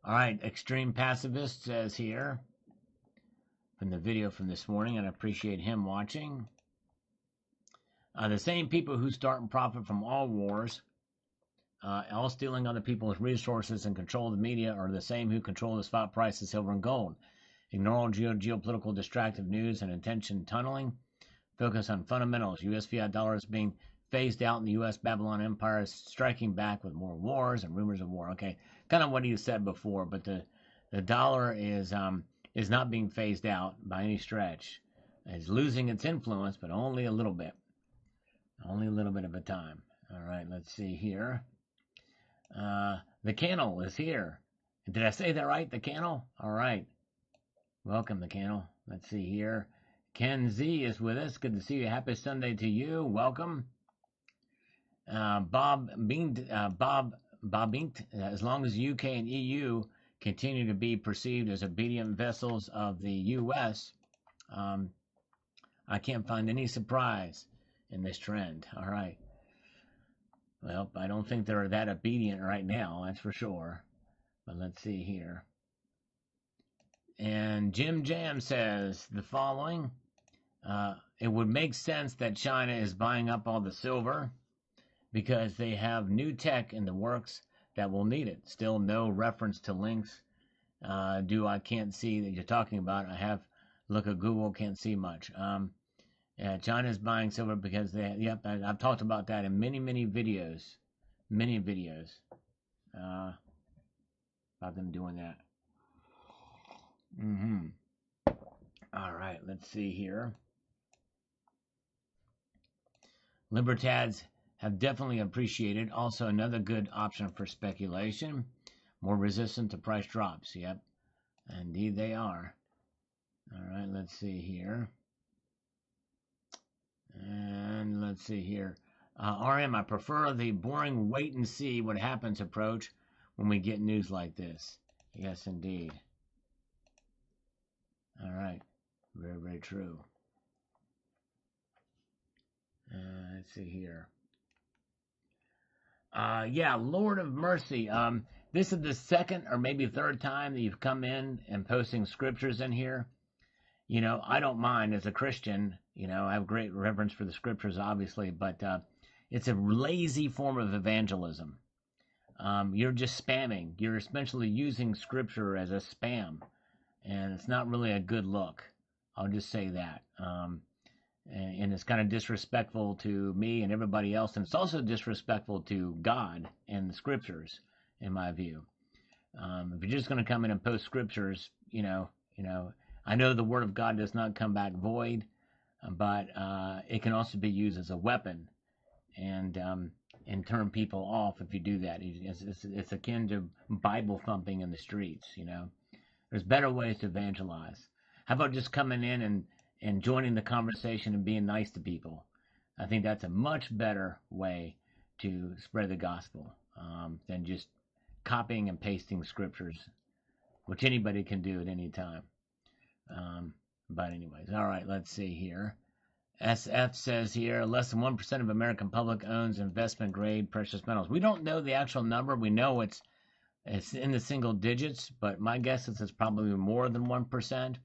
All right, Extreme Pacifist says here, from the video from this morning, and I appreciate him watching. The same people who start and profit from all wars, all stealing other people's resources and control the media, are the same who control the spot price of silver and gold. Ignore all geopolitical distractive news and attention tunneling. Focus on fundamentals. U.S. fiat dollars being phased out, and the U.S. Babylon Empire is striking back with more wars and rumors of war. Okay, kind of what you said before, but the dollar is not being phased out by any stretch. It's losing its influence, but only a little bit. Only a little bit of a time. All right, let's see here. The Candle is here. Did I say that right? The Candle? All right. Welcome, the Candle. Let's see here. Ken Z is with us. Good to see you. Happy Sunday to you. Welcome. Bob Inked, as long as UK and EU continue to be perceived as obedient vessels of the U.S., I can't find any surprise in this trend. All right. Well, I don't think they're that obedient right now, that's for sure. But let's see here. And Jim Jam says the following. It would make sense that China is buying up all the silver. because they have new tech in the works that will need it. Still no reference to links. I can't see that you're talking about. I have look at Google, can't see much. Yeah, China's buying silver because I've talked about that in many videos, uh, about them doing that. All right, let's see here. Libertads have definitely appreciated. Also, another good option for speculation. More resistant to price drops. Yep, indeed they are. All right, let's see here. And let's see here. RM, I prefer the boring wait and see what happens approach when we get news like this. Yes, indeed. All right. Very true. Let's see here. Yeah, Lord of Mercy. This is the second or maybe third time that you've come in and posting scriptures in here. You know, I don't mind as a Christian. You know, I have great reverence for the scriptures, obviously, but it's a lazy form of evangelism. You're just spamming. You're essentially using scripture as a spam, and it's not really a good look. I'll just say that. And it's kind of disrespectful to me and everybody else, and it's also disrespectful to God and the scriptures, in my view. If you're just going to come in and post scriptures, I know the word of God does not come back void, but it can also be used as a weapon and turn people off if you do that. It's akin to Bible thumping in the streets. There's better ways to evangelize. How about just coming in and joining the conversation and being nice to people? I think that's a much better way to spread the gospel than just copying and pasting scriptures, which anybody can do at any time. But anyways, all right, let's see here. SF says here, less than 1% of American public owns investment grade precious metals. We don't know the actual number. We know it's in the single digits, but my guess is it's probably more than 1%.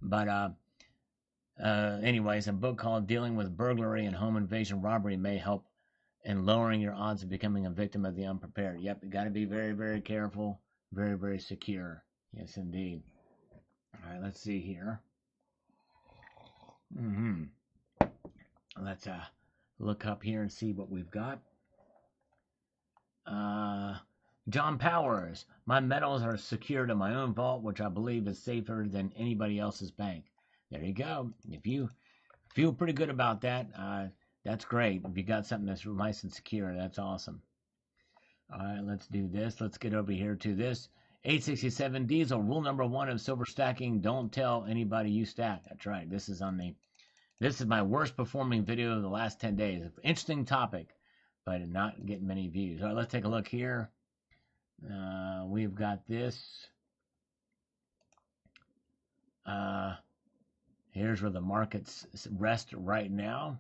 But anyways, a book called Dealing with Burglary and Home Invasion Robbery may help in lowering your odds of becoming a victim of the unprepared. Yep, you got to be very careful, very secure. Yes, indeed. All right, let's see here. Let's look up here and see what we've got. John Powers, my metals are secured in my own vault, which I believe is safer than anybody else's bank. There you go. If you feel pretty good about that, that's great. If you got something that's nice and secure, that's awesome. All right, let's do this. Let's get over here to this. 867 diesel, rule number 1 of silver stacking, don't tell anybody you stack. That's right. This is my worst performing video of the last 10 days. Interesting topic, but not getting many views. All right, let's take a look here. We've got this. Here's where the markets rest right now.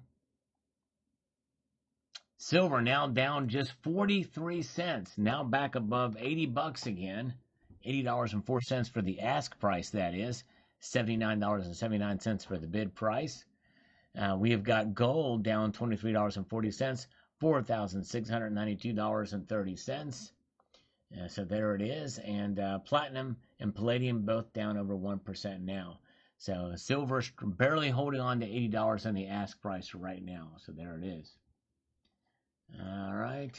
Silver now down just 43 cents. Now back above 80 bucks again. $80.04 for the ask price, that is. $79.79 for the bid price. We have got gold down $23.40, $4,692.30. So there it is. And platinum and palladium both down over 1% now. So silver's barely holding on to $80 on the ask price right now. So there it is. All right.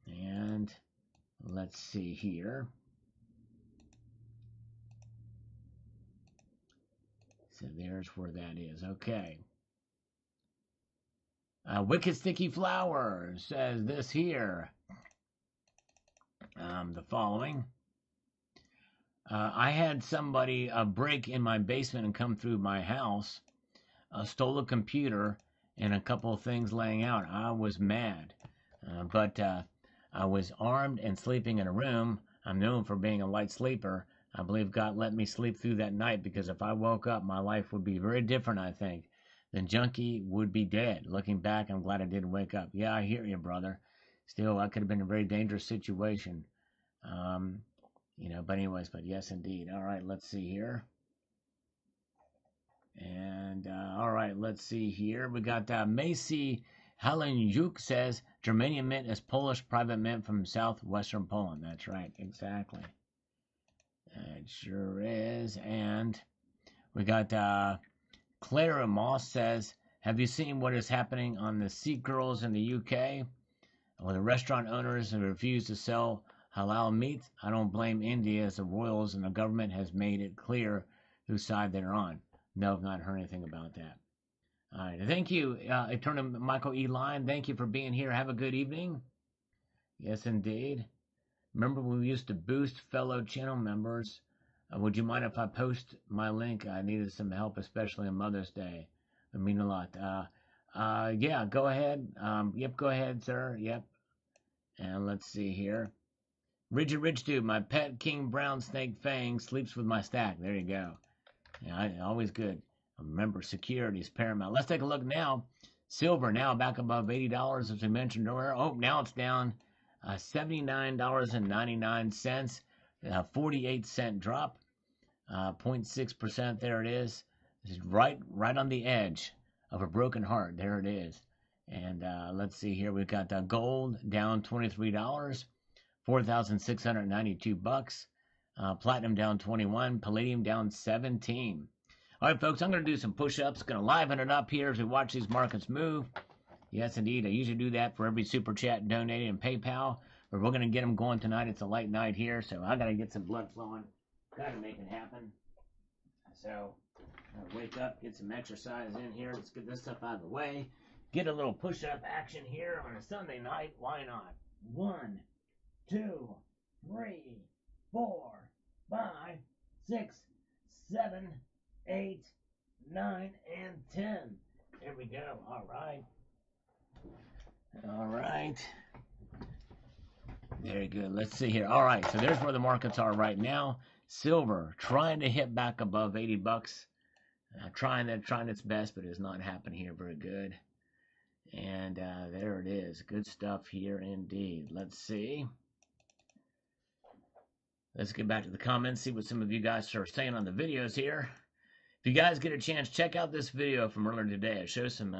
And let's see here. So there's where that is. Okay. Wicked Sticky Flower says this here. The following. I had somebody break in my basement and come through my house, stole a computer and a couple of things laying out. I was mad, but I was armed and sleeping in a room. I'm known for being a light sleeper. I believe God let me sleep through that night because if I woke up, my life would be very different, I think. The junkie would be dead. Looking back, I'm glad I didn't wake up. Yeah, I hear you, brother. Still, that could have been a very dangerous situation. But anyways, but yes, indeed. All right, let's see here. And, all right, let's see here. We got Macy Helen Juk says Germanium mint is Polish private mint from southwestern Poland. That's right, exactly. It sure is. And we got Clara Moss says, have you seen what is happening on the Sikh girls in the UK? Well, the restaurant owners have refused to sell halal meat. I don't blame India, as the royals and the government has made it clear whose side they're on. No, I've not heard anything about that. All right. Thank you, Eternal Michael E. Line. Thank you for being here. Have a good evening. Yes, indeed. Remember, we used to boost fellow channel members. Would you mind if I post my link? I needed some help, especially on Mother's Day. It would mean a lot. Yeah, go ahead. Yep, go ahead, sir. Yep. And let's see here. Rigid Rich Dude, my pet King Brown Snake Fang sleeps with my stack. There you go. Yeah, always good. Remember, security is paramount. Let's take a look now. Silver now back above $80, as we mentioned earlier. Oh, now it's down $79.99. 48-cent drop. 0.6%. There it is. It's right on the edge of a broken heart. There it is. And let's see here. We've got gold down $23, 4,692 bucks. Platinum down 21. Palladium down 17. All right, folks, I'm going to do some push-ups. Going to liven it up here as we watch these markets move. Yes, indeed. I usually do that for every super chat donated in PayPal. But we're going to get them going tonight. It's a light night here, so I got to get some blood flowing. Got to make it happen. So, wake up, get some exercise in here. Let's get this stuff out of the way. Get a little push-up action here on a Sunday night. Why not? 1, 2, 3, 4, 5, 6, 7, 8, 9, and 10. There we go. All right. All right. Very good. Let's see here. All right. So there's where the markets are right now. Silver trying to hit back above 80 bucks. Trying its best, but it's not happening here very good. And there it is. Good stuff here indeed. Let's see. Let's get back to the comments, see what some of you guys are saying on the videos here. If you guys get a chance, check out this video from earlier today. It shows some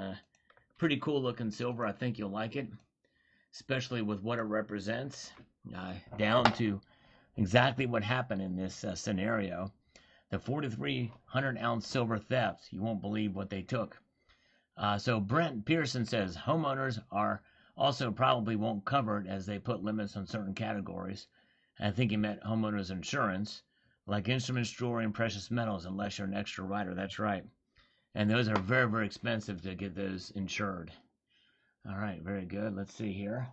pretty cool looking silver. I think you'll like it, especially with what it represents, down to exactly what happened in this scenario. The 4,300 ounce silver theft. You won't believe what they took. So Brent Pearson says homeowners are also probably won't cover it as they put limits on certain categories. I think he meant homeowners insurance, like instruments, jewelry, and precious metals, unless you're an extra rider. That's right. And those are very, very expensive to get those insured. All right, very good. Let's see here.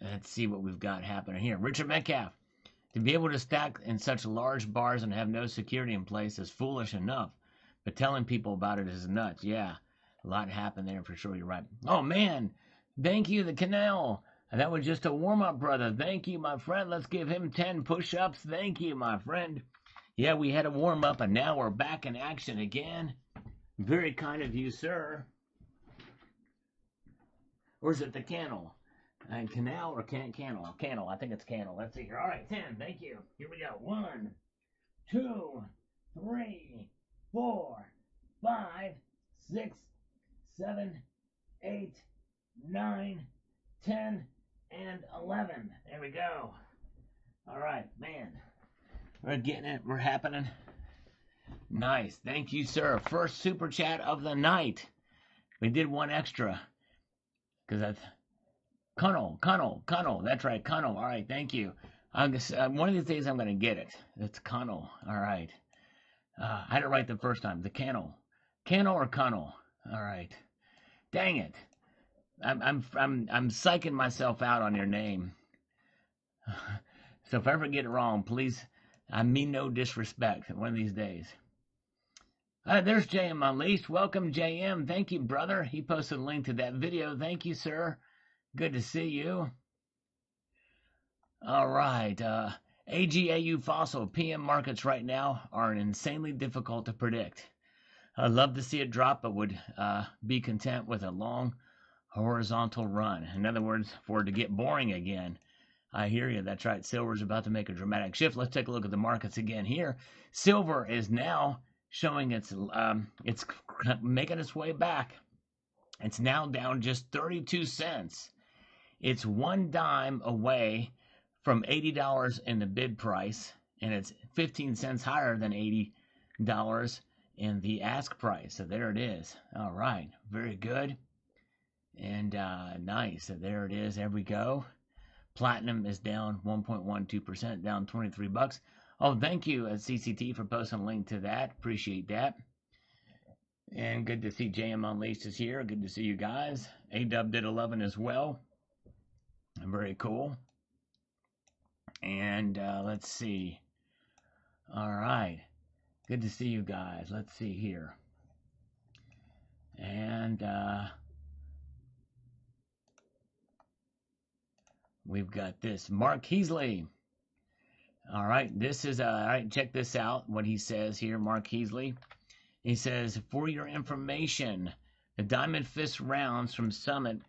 Let's see what we've got happening here. Richard Metcalf. To be able to stack in such large bars and have no security in place is foolish enough, but telling people about it is nuts. Yeah, a lot happened there for sure. You're right. Oh, man. Thank you, the canal. That was just a warm-up, brother. Thank you, my friend. Let's give him 10 push-ups. Thank you, my friend. Yeah, we had a warm-up, and now we're back in action again. Very kind of you, sir. Or is it the canal? Canal or cannel? Cannel. I think it's cannel. Let's see here. All right, 10. Thank you. Here we go. 1, 2, 3, 4, 5, 6, 7, 8, 9, 10, and 11. There we go. All right, man. We're getting it. We're happening. Nice. Thank you, sir. First super chat of the night. We did one extra. Because that's... Cunnel. That's right, Cunnel. All right, thank you. One of these days I'm going to get it. It's Cunnel. All right. I had it right the first time. The Cannel. Cannel or Cunnel? All right. Dang it. I'm psyching myself out on your name. So if I ever get it wrong, please, I mean no disrespect one of these days. There's JM Unleashed. Welcome, JM. Thank you, brother. He posted a link to that video. Thank you, sir. Good to see you. All right. AGAU Fossil PM markets right now are insanely difficult to predict. I'd love to see it drop, but would be content with a long horizontal run. In other words, for it to get boring again. I hear you. That's right. Silver's about to make a dramatic shift. Let's take a look at the markets again here. Silver is now showing it's making its way back. It's now down just 32 cents. It's one dime away from $80 in the bid price, and it's 15 cents higher than $80 in the ask price. So there it is. All right, very good. And nice. So there it is. There we go. Platinum is down 1.12%, down 23 bucks. Oh, thank you, CCT, for posting a link to that. Appreciate that. And good to see JM Unleashed is here. Good to see you guys. AW did 11 as well. Very cool. And let's see. All right. Good to see you guys. Let's see here. And we've got this. Mark Heasley. All right. This is, all right, check this out. What he says here, Mark Heasley. He says, for your information, the Diamond Fist rounds from Summit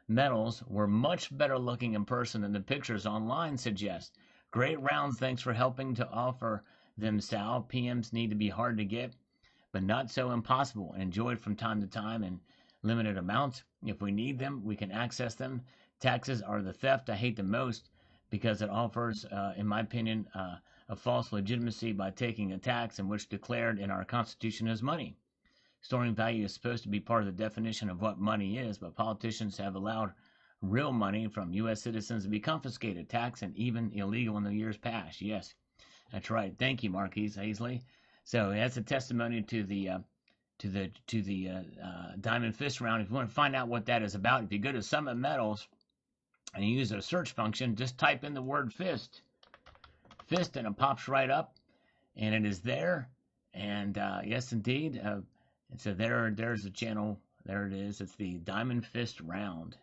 Metals were much better looking in person than the pictures online suggest. Great rounds. Thanks for helping to offer them, Sal. PMs need to be hard to get, but not so impossible. Enjoyed from time to time in limited amounts. If we need them, we can access them. Taxes are the theft I hate the most because it offers, in my opinion, a false legitimacy by taking a tax in which declared in our Constitution as money. Storing value is supposed to be part of the definition of what money is, but politicians have allowed real money from U.S. citizens to be confiscated, taxed, and even illegal in the years past. Yes, that's right. Thank you, Marquise Hazley. So that's a testimony to the Diamond Fist round. If you want to find out what that is about, if you go to Summit Metals and you use a search function, just type in the word fist, and it pops right up, and it is there. And yes, indeed. And so there's the channel. There it is. It's the Diamond Fist round.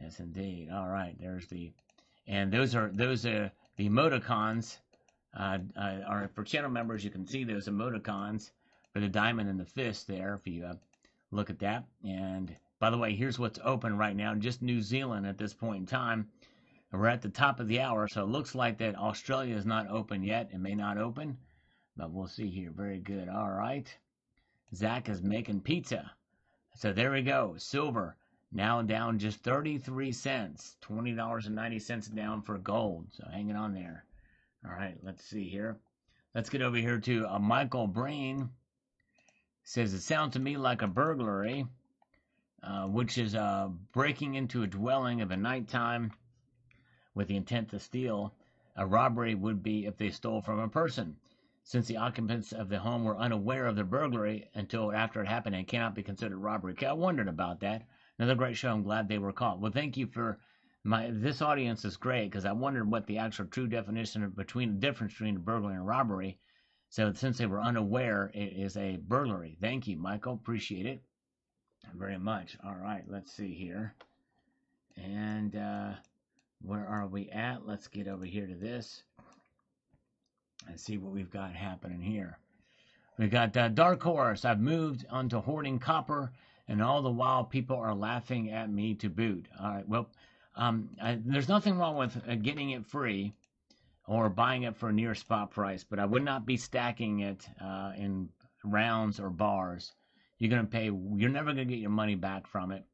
Yes, indeed. All right. There's and those are the emoticons. Are for channel members. You can see those emoticons for the diamond and the fist there. If you look at that. And by the way, here's what's open right now. Just New Zealand at this point in time. We're at the top of the hour, so it looks like that Australia is not open yet. It may not open, but we'll see here. Very good. All right. Zach is making pizza. So there we go. Silver now down just 33 cents. $20.90 down for gold. So hanging on there. All right. Let's see here. Let's get over here to Michael Brain. Says, it sounds to me like a burglary, which is breaking into a dwelling of a nighttime with the intent to steal. A robbery would be if they stole from a person. Since the occupants of the home were unaware of the burglary until after it happened, it cannot be considered robbery. Okay, I wondered about that. Another great show. I'm glad they were caught. Well, thank you for this audience is great because I wondered what the actual true definition between the difference between a burglary and robbery. So since they were unaware, it is a burglary. Thank you, Michael. Appreciate it very much. All right, let's see here. And where are we at? Let's get over here to this and see what we've got happening here. We got Dark Horse. I've moved onto hoarding copper, and all the while people are laughing at me to boot. All right, well, there's nothing wrong with getting it free or buying it for a near spot price, but I would not be stacking it in rounds or bars. You're never going to get your money back from it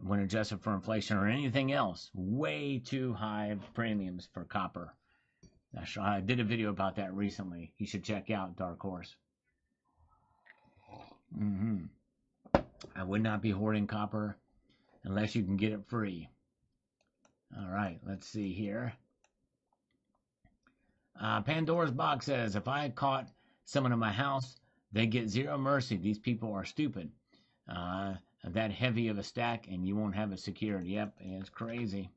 when adjusted for inflation or anything else. Way too high premiums for copper. I did a video about that recently. You should check out Dark Horse. I would not be hoarding copper unless you can get it free. All right, let's see here. Pandora's Box says, if I caught someone in my house, they get zero mercy. These people are stupid. That heavy of a stack, and you won't have it secured. Yep, it's crazy.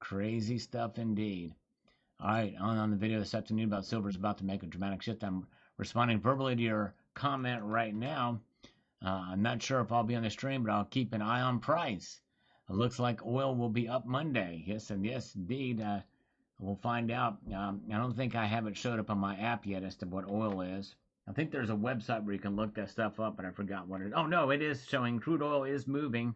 Crazy stuff indeed. All right, on the video this afternoon about silver is about to make a dramatic shift. I'm responding verbally to your comment right now. I'm not sure if I'll be on the stream, but I'll keep an eye on price. It looks like oil will be up Monday. Yes, indeed. We'll find out. I don't think I have it showed up on my app yet as to what oil is. I think there's a website where you can look that stuff up, but I forgot what it is. Oh, no, it is showing crude oil is moving.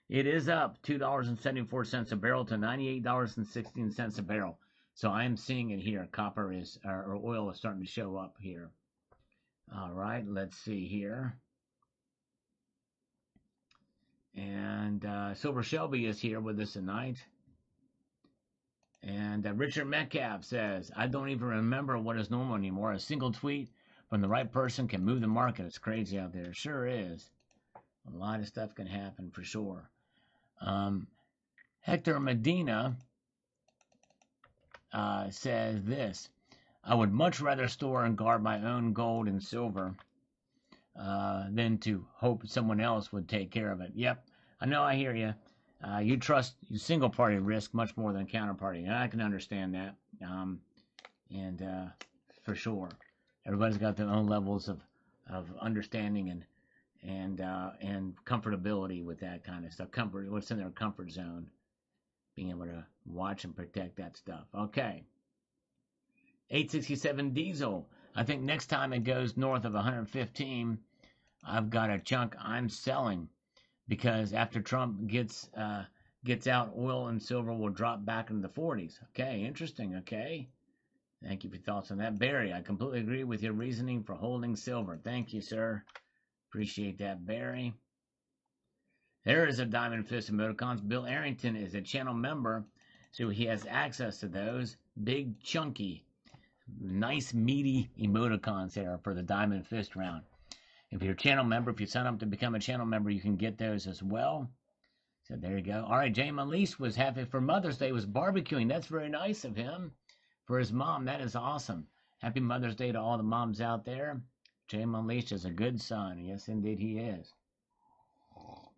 It is up $2.74 a barrel to $98.16 a barrel. So I am seeing it here. Copper is, or oil is starting to show up here. All right, let's see here. And Silver Shelby is here with us tonight. And Richard Metcalf says, I don't even remember what is normal anymore. A single tweet from the right person can move the market. It's crazy out there. It sure is. A lot of stuff can happen for sure. Hector Medina says this. I would much rather store and guard my own gold and silver than to hope someone else would take care of it. Yep, I know, I hear you. You trust single party risk much more than counterparty, and I can understand that. And for sure, everybody's got their own levels of understanding and comfortability with that kind of stuff. Comfort, what's in their comfort zone, being able to watch and protect that stuff. Okay. 867 diesel. I think next time it goes north of 115, I've got a chunk I'm selling, because after Trump gets out, oil and silver will drop back into the 40s. Okay, interesting. Okay, thank you for your thoughts on that, Barry. I completely agree with your reasoning for holding silver. Thank you, sir. Appreciate that, Barry. There is a Diamond Fist emoticons. Bill Arrington is a channel member, so he has access to those big, chunky, nice, meaty emoticons there for the Diamond Fist round. If you're a channel member, if you sign up to become a channel member, you can get those as well. So there you go. All right, Jay Malise was happy for Mother's Day, was barbecuing. That's very nice of him for his mom. That is awesome. Happy Mother's Day to all the moms out there. Jay Malise is a good son. Yes, indeed he is. All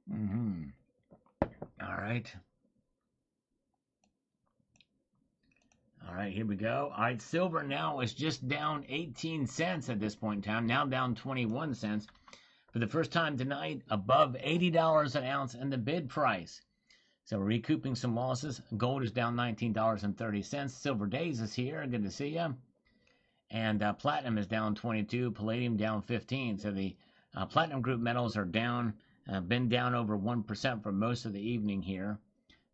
right. All right, here we go. All right, silver now is just down 18 cents at this point in time, now down 21 cents. For the first time tonight, above $80 an ounce in the bid price. So we're recouping some losses. Gold is down $19.30. Silver Days is here. Good to see you. And platinum is down 22. Palladium down 15. So the platinum group metals are down, been down over 1% for most of the evening here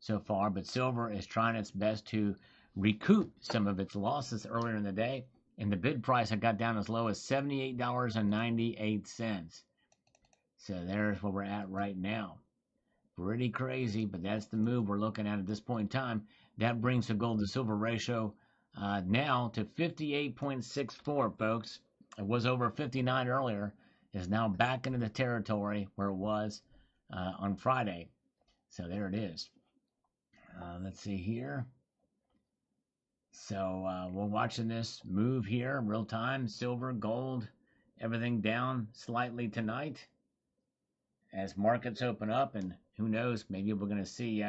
so far. But silver is trying its best to recoup some of its losses earlier in the day. And the bid price, I got down as low as $78.98. So there's where we're at right now. Pretty crazy, but that's the move we're looking at this point in time. That brings the gold to silver ratio now to 58.64, folks. It was over 59 earlier. Is now back into the territory where it was on Friday. So there it is. Let's see here. So we're watching this move here real time. Silver, gold, everything down slightly tonight as markets open up, and who knows, maybe we're going to see,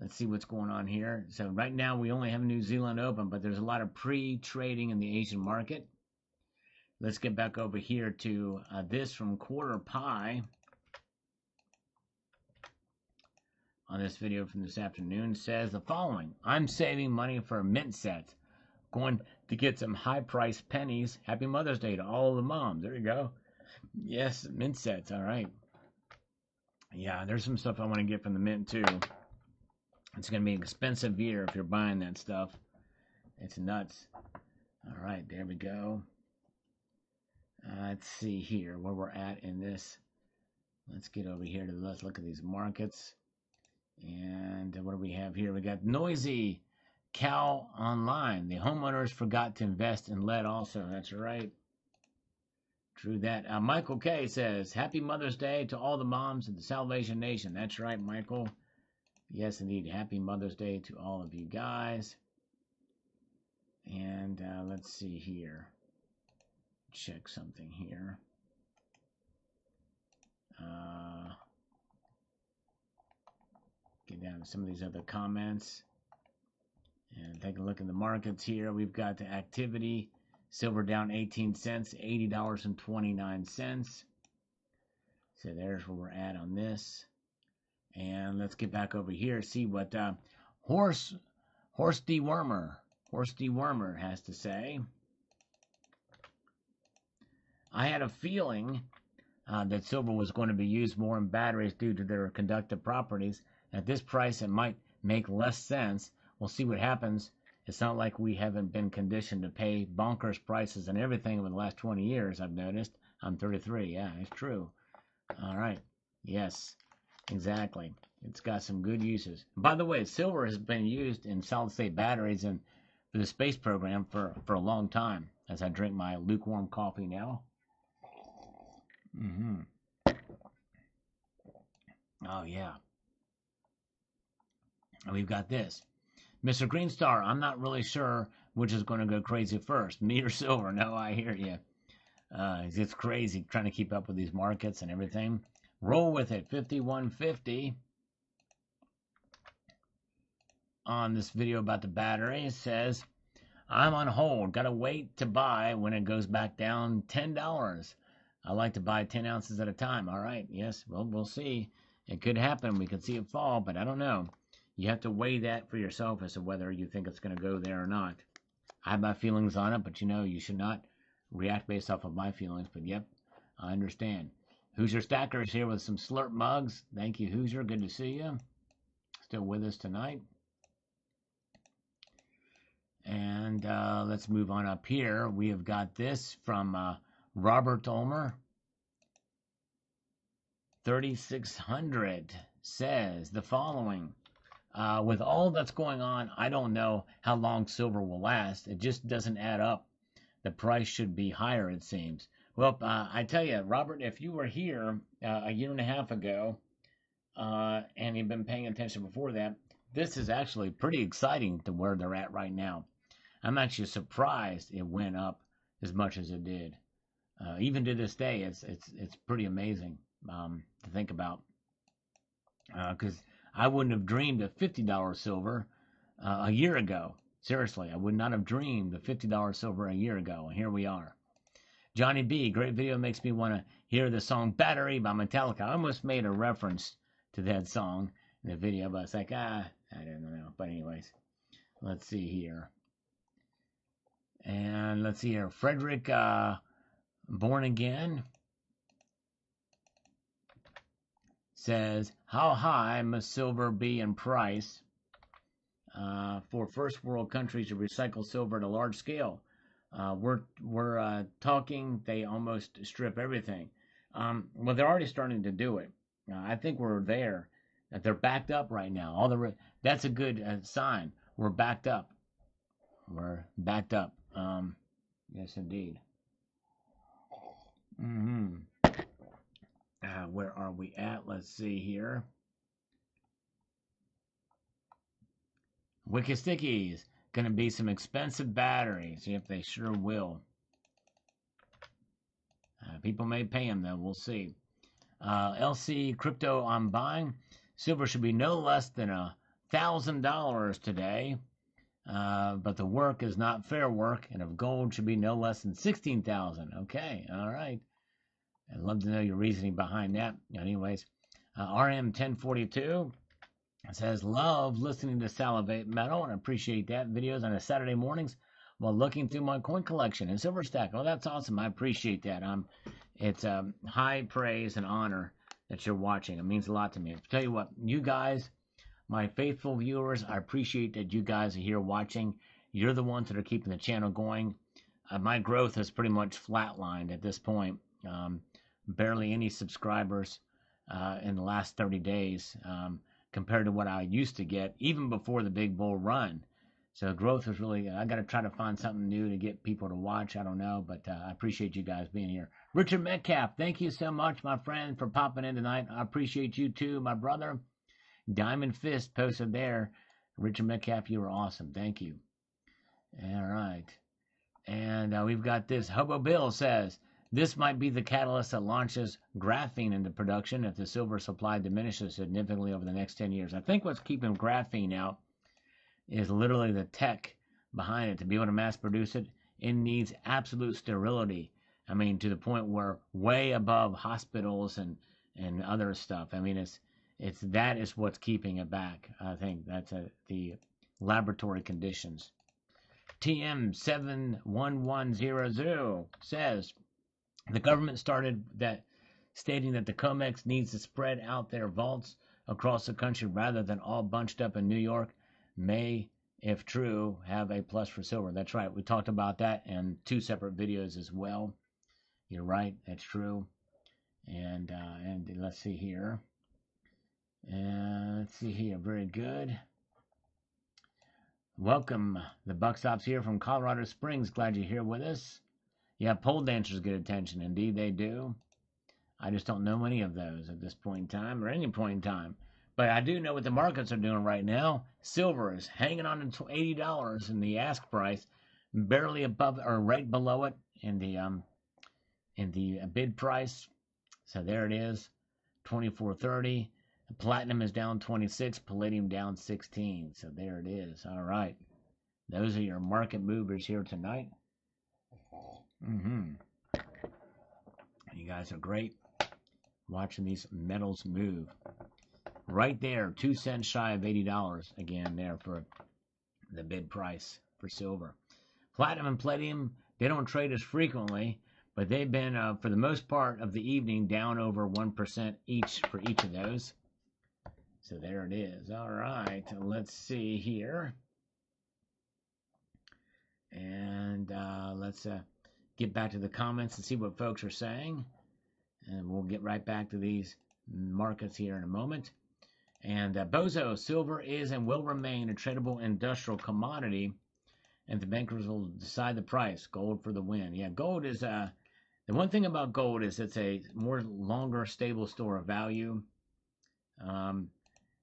let's see what's going on here. So right now we only have New Zealand open, but there's a lot of pre-trading in the Asian market. Let's get back over here to this from Quarter Pie. On this video from this afternoon, says the following. I'm saving money for a mint set. Going to get some high-priced pennies. Happy Mother's Day to all the moms. There you go. Yes, mint sets. All right. Yeah, there's some stuff I want to get from the mint, too. It's going to be an expensive year if you're buying that stuff. It's nuts. All right, there we go. Let's see here where we're at in this. Let's get over here to let's look at these markets. And what do we have here? We got Noisy Cow Online. The homeowners forgot to invest in lead also. That's right. True that. Michael K says, Happy Mother's Day to all the moms of the Salvation Nation. That's right, Michael. Yes, indeed. Happy Mother's Day to all of you guys. And let's see here. Check something here. Get down to some of these other comments and take a look at the markets here. We've got the activity. Silver down 18 cents, $80.29. So there's where we're at on this. And let's get back over here, see what Horse Dewormer has to say. I had a feeling that silver was going to be used more in batteries due to their conductive properties. At this price, it might make less sense. We'll see what happens It's not like we haven't been conditioned to pay bonkers prices and everything over the last 20 years, I've noticed. I'm 33. Yeah, it's true. All right. Yes, exactly. It's got some good uses. By the way, silver has been used in solid-state batteries and for the space program for a long time. As I drink my lukewarm coffee now. Mm-hmm. Oh, yeah. And we've got this. Mr. Greenstar, I'm not really sure which is going to go crazy first, me or silver. No, I hear you. It's crazy trying to keep up with these markets and everything. Roll with it. 5150 on this video about the battery. It says, I'm on hold. Got to wait to buy when it goes back down $10. I like to buy 10 ounces at a time. All right. Yes. Well, we'll see. It could happen. We could see it fall, but I don't know. You have to weigh that for yourself as to whether you think it's going to go there or not. I have my feelings on it, but you should not react based off of my feelings. But yep, I understand. Hoosier Stackers here with some slurp mugs. Thank you, Hoosier. Good to see you. Still with us tonight. And let's move on up here. We have got this from Robert Ulmer. 3600 says the following. With all that's going on, I don't know how long silver will last. It just doesn't add up. The price should be higher, it seems. Well, I tell you, Robert, if you were here a year and a half ago and you've been paying attention before that, this is actually pretty exciting to where they're at right now. I'm actually surprised it went up as much as it did. Even to this day, it's pretty amazing to think about. Because I wouldn't have dreamed of $50 silver a year ago. Seriously, I would not have dreamed of $50 silver a year ago, and here we are. Johnny B, great video, makes me want to hear the song Battery by Metallica. I almost made a reference to that song in the video, but it's like, I don't know. But anyways, let's see here. And let's see here. Frederick, Born Again, says, how high must silver be in price for first world countries to recycle silver at a large scale? We're talking they almost strip everything. Well, they're already starting to do it. I think we're there. That they're backed up right now. That's a good sign. We're backed up. We're backed up. Yes, indeed. Mm-hmm. Where are we at? Let's see here. Wicked Stickies. Going to be some expensive batteries. Yep, they sure will. People may pay them, though. We'll see. LC Crypto, I'm buying. Silver should be no less than $1,000 today. But the work is not fair work, and if gold should be no less than 16,000. Okay, all right. I'd love to know your reasoning behind that. Anyways, RM1042 says, love listening to Salivate Metal and appreciate that. Videos on a Saturday mornings while looking through my coin collection and silver stack. Oh, that's awesome. I appreciate that. It's high praise and honor that you're watching. It means a lot to me. I'll tell you what, you guys, my faithful viewers, I appreciate that you guys are here watching. You're the ones that are keeping the channel going. My growth has pretty much flatlined at this point. Barely any subscribers in the last 30 days compared to what I used to get, even before the big bull run. So growth is really, I got to try to find something new to get people to watch. I don't know, but I appreciate you guys being here. Richard Metcalf, thank you so much, my friend, for popping in tonight. I appreciate you too, my brother. Diamond Fist posted there. Richard Metcalf, you were awesome. Thank you. All right. And we've got this. Hobo Bill says, this might be the catalyst that launches graphene into production if the silver supply diminishes significantly over the next 10 years. I think what's keeping graphene out is literally the tech behind it. To be able to mass produce it, it needs absolute sterility. I mean, to the point where way above hospitals and other stuff. I mean, that is what's keeping it back. I think that's the laboratory conditions. TM71100 says, the government started that stating that the COMEX needs to spread out their vaults across the country rather than all bunched up in New York. May if true, have a plus for silver. That's right. We talked about that in 2 separate videos as well. You're right. That's true. And let's see here. Let's see here. Very good. Welcome. The buck stops here from Colorado Springs. Glad you're here with us. Yeah, pole dancers get attention. Indeed, they do. I just don't know any of those at this point in time or any point in time. But I do know what the markets are doing right now. Silver is hanging on to $80 in the ask price, barely above or right below it in the bid price. So there it is, 24.30. Platinum is down 26, palladium down 16. So there it is. All right. Those are your market movers here tonight. You guys are great watching these metals move. Right there, 2 cents shy of $80 again there for the bid price for silver. Platinum and palladium, they don't trade as frequently, but they've been, for the most part of the evening, down over 1% each for each of those. So there it is. All right, let's see here. And let's get back to the comments and see what folks are saying. And we'll get right back to these markets here in a moment. And Bozo, silver is and will remain a tradable industrial commodity, and the bankers will decide the price. Gold for the win. Yeah, gold is the one thing about gold is it's a more longer stable store of value.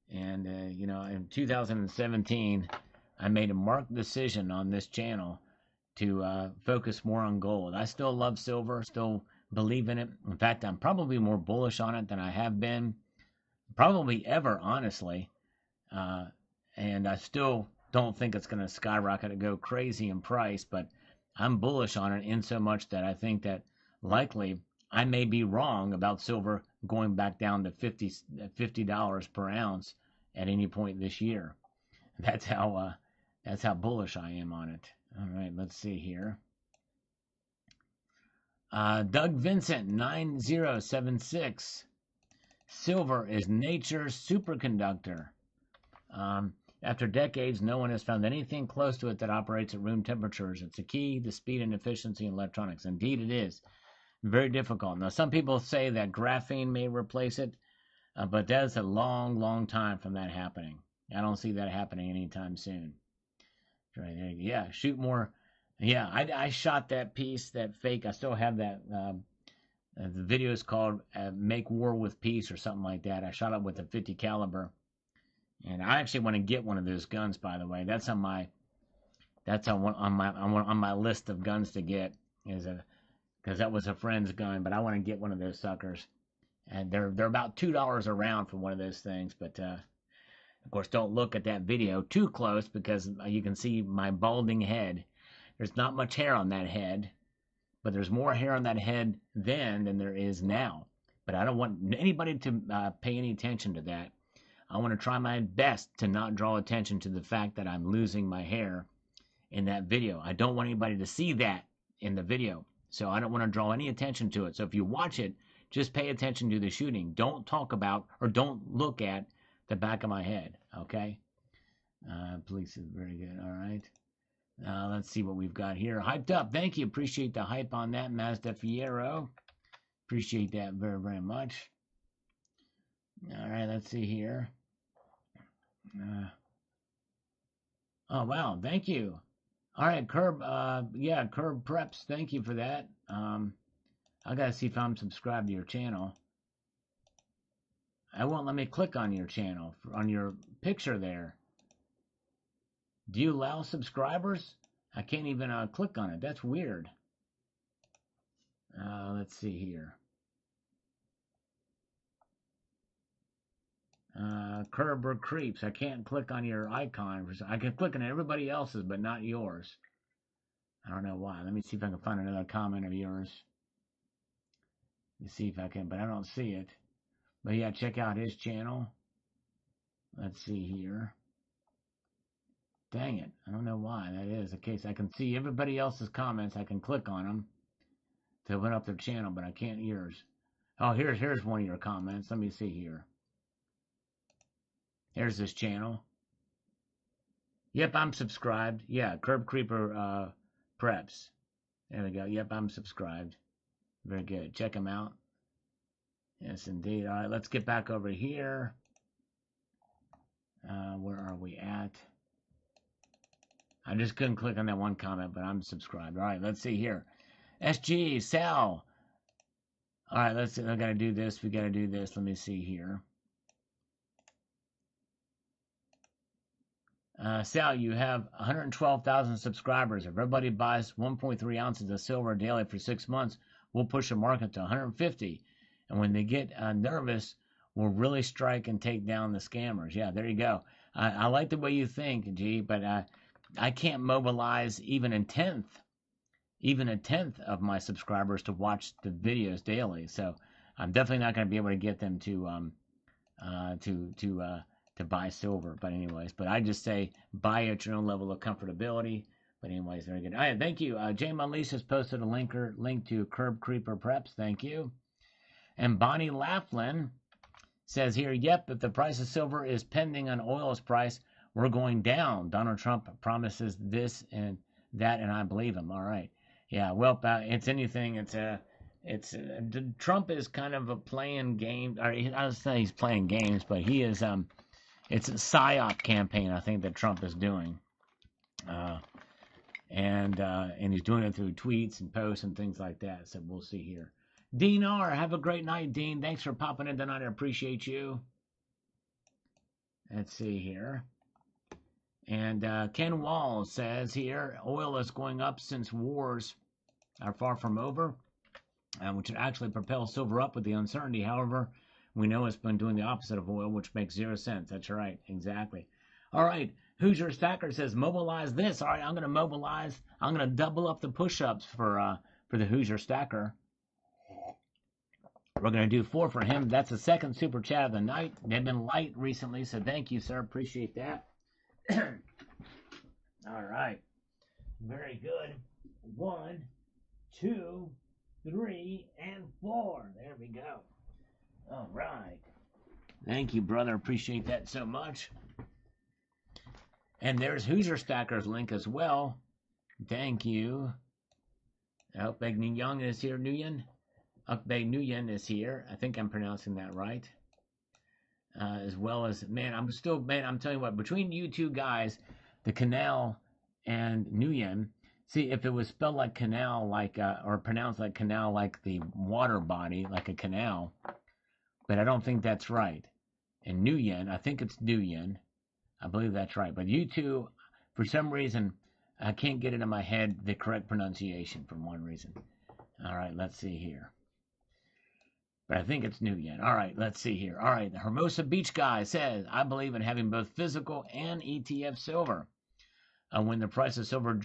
You know, in 2017, I made a marked decision on this channel to focus more on gold. I still love silver, still believe in it. In fact, I'm probably more bullish on it than I have been probably ever, honestly. And I still don't think it's going to skyrocket and go crazy in price, but I'm bullish on it in so much that I think that likely I may be wrong about silver going back down to $50 per ounce at any point this year. That's how bullish I am on it. All right, let's see here. Doug Vincent 9076. Silver is nature's superconductor. After decades, no one has found anything close to it that operates at room temperatures. It's a key to speed and efficiency in electronics. Indeed, it is. Very difficult. Now, some people say that graphene may replace it, but that's a long, long time from that happening. I don't see that happening anytime soon. Right there. Yeah, shoot more. Yeah, I shot that piece, that fake. I still have that. The video is called "Make War with Peace" or something like that. I shot it with a 50 caliber, and I actually want to get one of those guns. By the way, that's on my list of guns to get. Because that was a friend's gun, but I want to get one of those suckers, and they're about $2 a round for one of those things. But of course, don't look at that video too close because you can see my balding head. There's not much hair on that head. But there's more hair on that head then than there is now. But I don't want anybody to pay any attention to that. I want to try my best to not draw attention to the fact that I'm losing my hair in that video. I don't want anybody to see that in the video. So I don't want to draw any attention to it. So if you watch it, just pay attention to the shooting. Don't talk about or don't look at the back of my head. Okay? Police is very good. All right. Let's see what we've got here. Hyped up. Thank you. Appreciate the hype on that, Mazda Fiero. Appreciate that very, very much. All right, let's see here. Oh, wow. Thank you. All right, Curb. Yeah, Curb Preps. Thank you for that. I got to see if I'm subscribed to your channel. I won't let me click on your channel, on your picture there. Do you allow subscribers? I can't even click on it. That's weird. Let's see here. Kerber Creeps. I can't click on your icon. I can click on everybody else's, but not yours. I don't know why. Let me see if I can find another comment of yours. Let's see if I can, but I don't see it. But yeah, check out his channel. Let's see here. Dang it. I don't know why that is the case. I can see everybody else's comments. I can click on them to open up their channel, but I can't yours. Oh, here's one of your comments. Let me see here. Here's this channel. Yep, I'm subscribed. Yeah, Curb Creeper Preps. There we go. Yep, I'm subscribed. Very good. Check them out. Yes, indeed. All right, let's get back over here. Where are we at? I just couldn't click on that one comment, but I'm subscribed. All right, let's see here. SG, Sal. All right, let's see. I got to do this. We got to do this. Let me see here. Sal, you have 112,000 subscribers. If everybody buys 1.3 ounces of silver daily for 6 months, we'll push the market to 150. And when they get nervous, we'll really strike and take down the scammers. Yeah, there you go. I like the way you think, G, but I can't mobilize even a tenth of my subscribers to watch the videos daily. So I'm definitely not going to be able to get them to buy silver. But anyways, but I just say buy at your own level of comfortability. But anyways, very good. All right, thank you. Jane Monlease has posted a link to Curb Creeper Preps. Thank you. And Bonnie Laughlin says here, yep, if the price of silver is pending on oil's price, we're going down. Donald Trump promises this and that, and I believe him. All right. Yeah, well, it's anything. Trump is kind of a playing game. Or I don't say he's playing games, but he is. It's a psyop campaign, I think, that Trump is doing, and he's doing it through tweets and posts and things like that. So we'll see here. Dean R, have a great night, Dean. Thanks for popping in tonight. I appreciate you. Let's see here. And Ken Wall says here, oil is going up since wars are far from over, which actually propels silver up with the uncertainty. However, we know it's been doing the opposite of oil, which makes 0 sense. That's right, exactly. All right, Hoosier Stacker says, mobilize this. All right, I'm going to mobilize. I'm going to double up the push-ups for the Hoosier Stacker. We're going to do 4 for him. That's the second super chat of the night. They've been light recently, so thank you, sir. Appreciate that. All right. Very good. 1, 2, 3, and 4. There we go. All right. Thank you, brother. Appreciate that so much. And there's Hoosier Stacker's link as well. Thank you. Ukbeg Nguyen is here. Ukbeg Nguyen is here. I think I'm pronouncing that right. As well as, I'm telling you what, between you two guys, the Canal and Nguyen, see, if it was spelled like canal, or pronounced like canal, like the water body, like a canal, but I don't think that's right. And Nguyen, I think it's Nguyen. I believe that's right. But you two, for some reason, I can't get it in my head the correct pronunciation for one reason. All right, let's see here. But I think it's Nguyen. All right, let's see here. All right, the Hermosa Beach guy says, I believe in having both physical and ETF silver. When the price of silver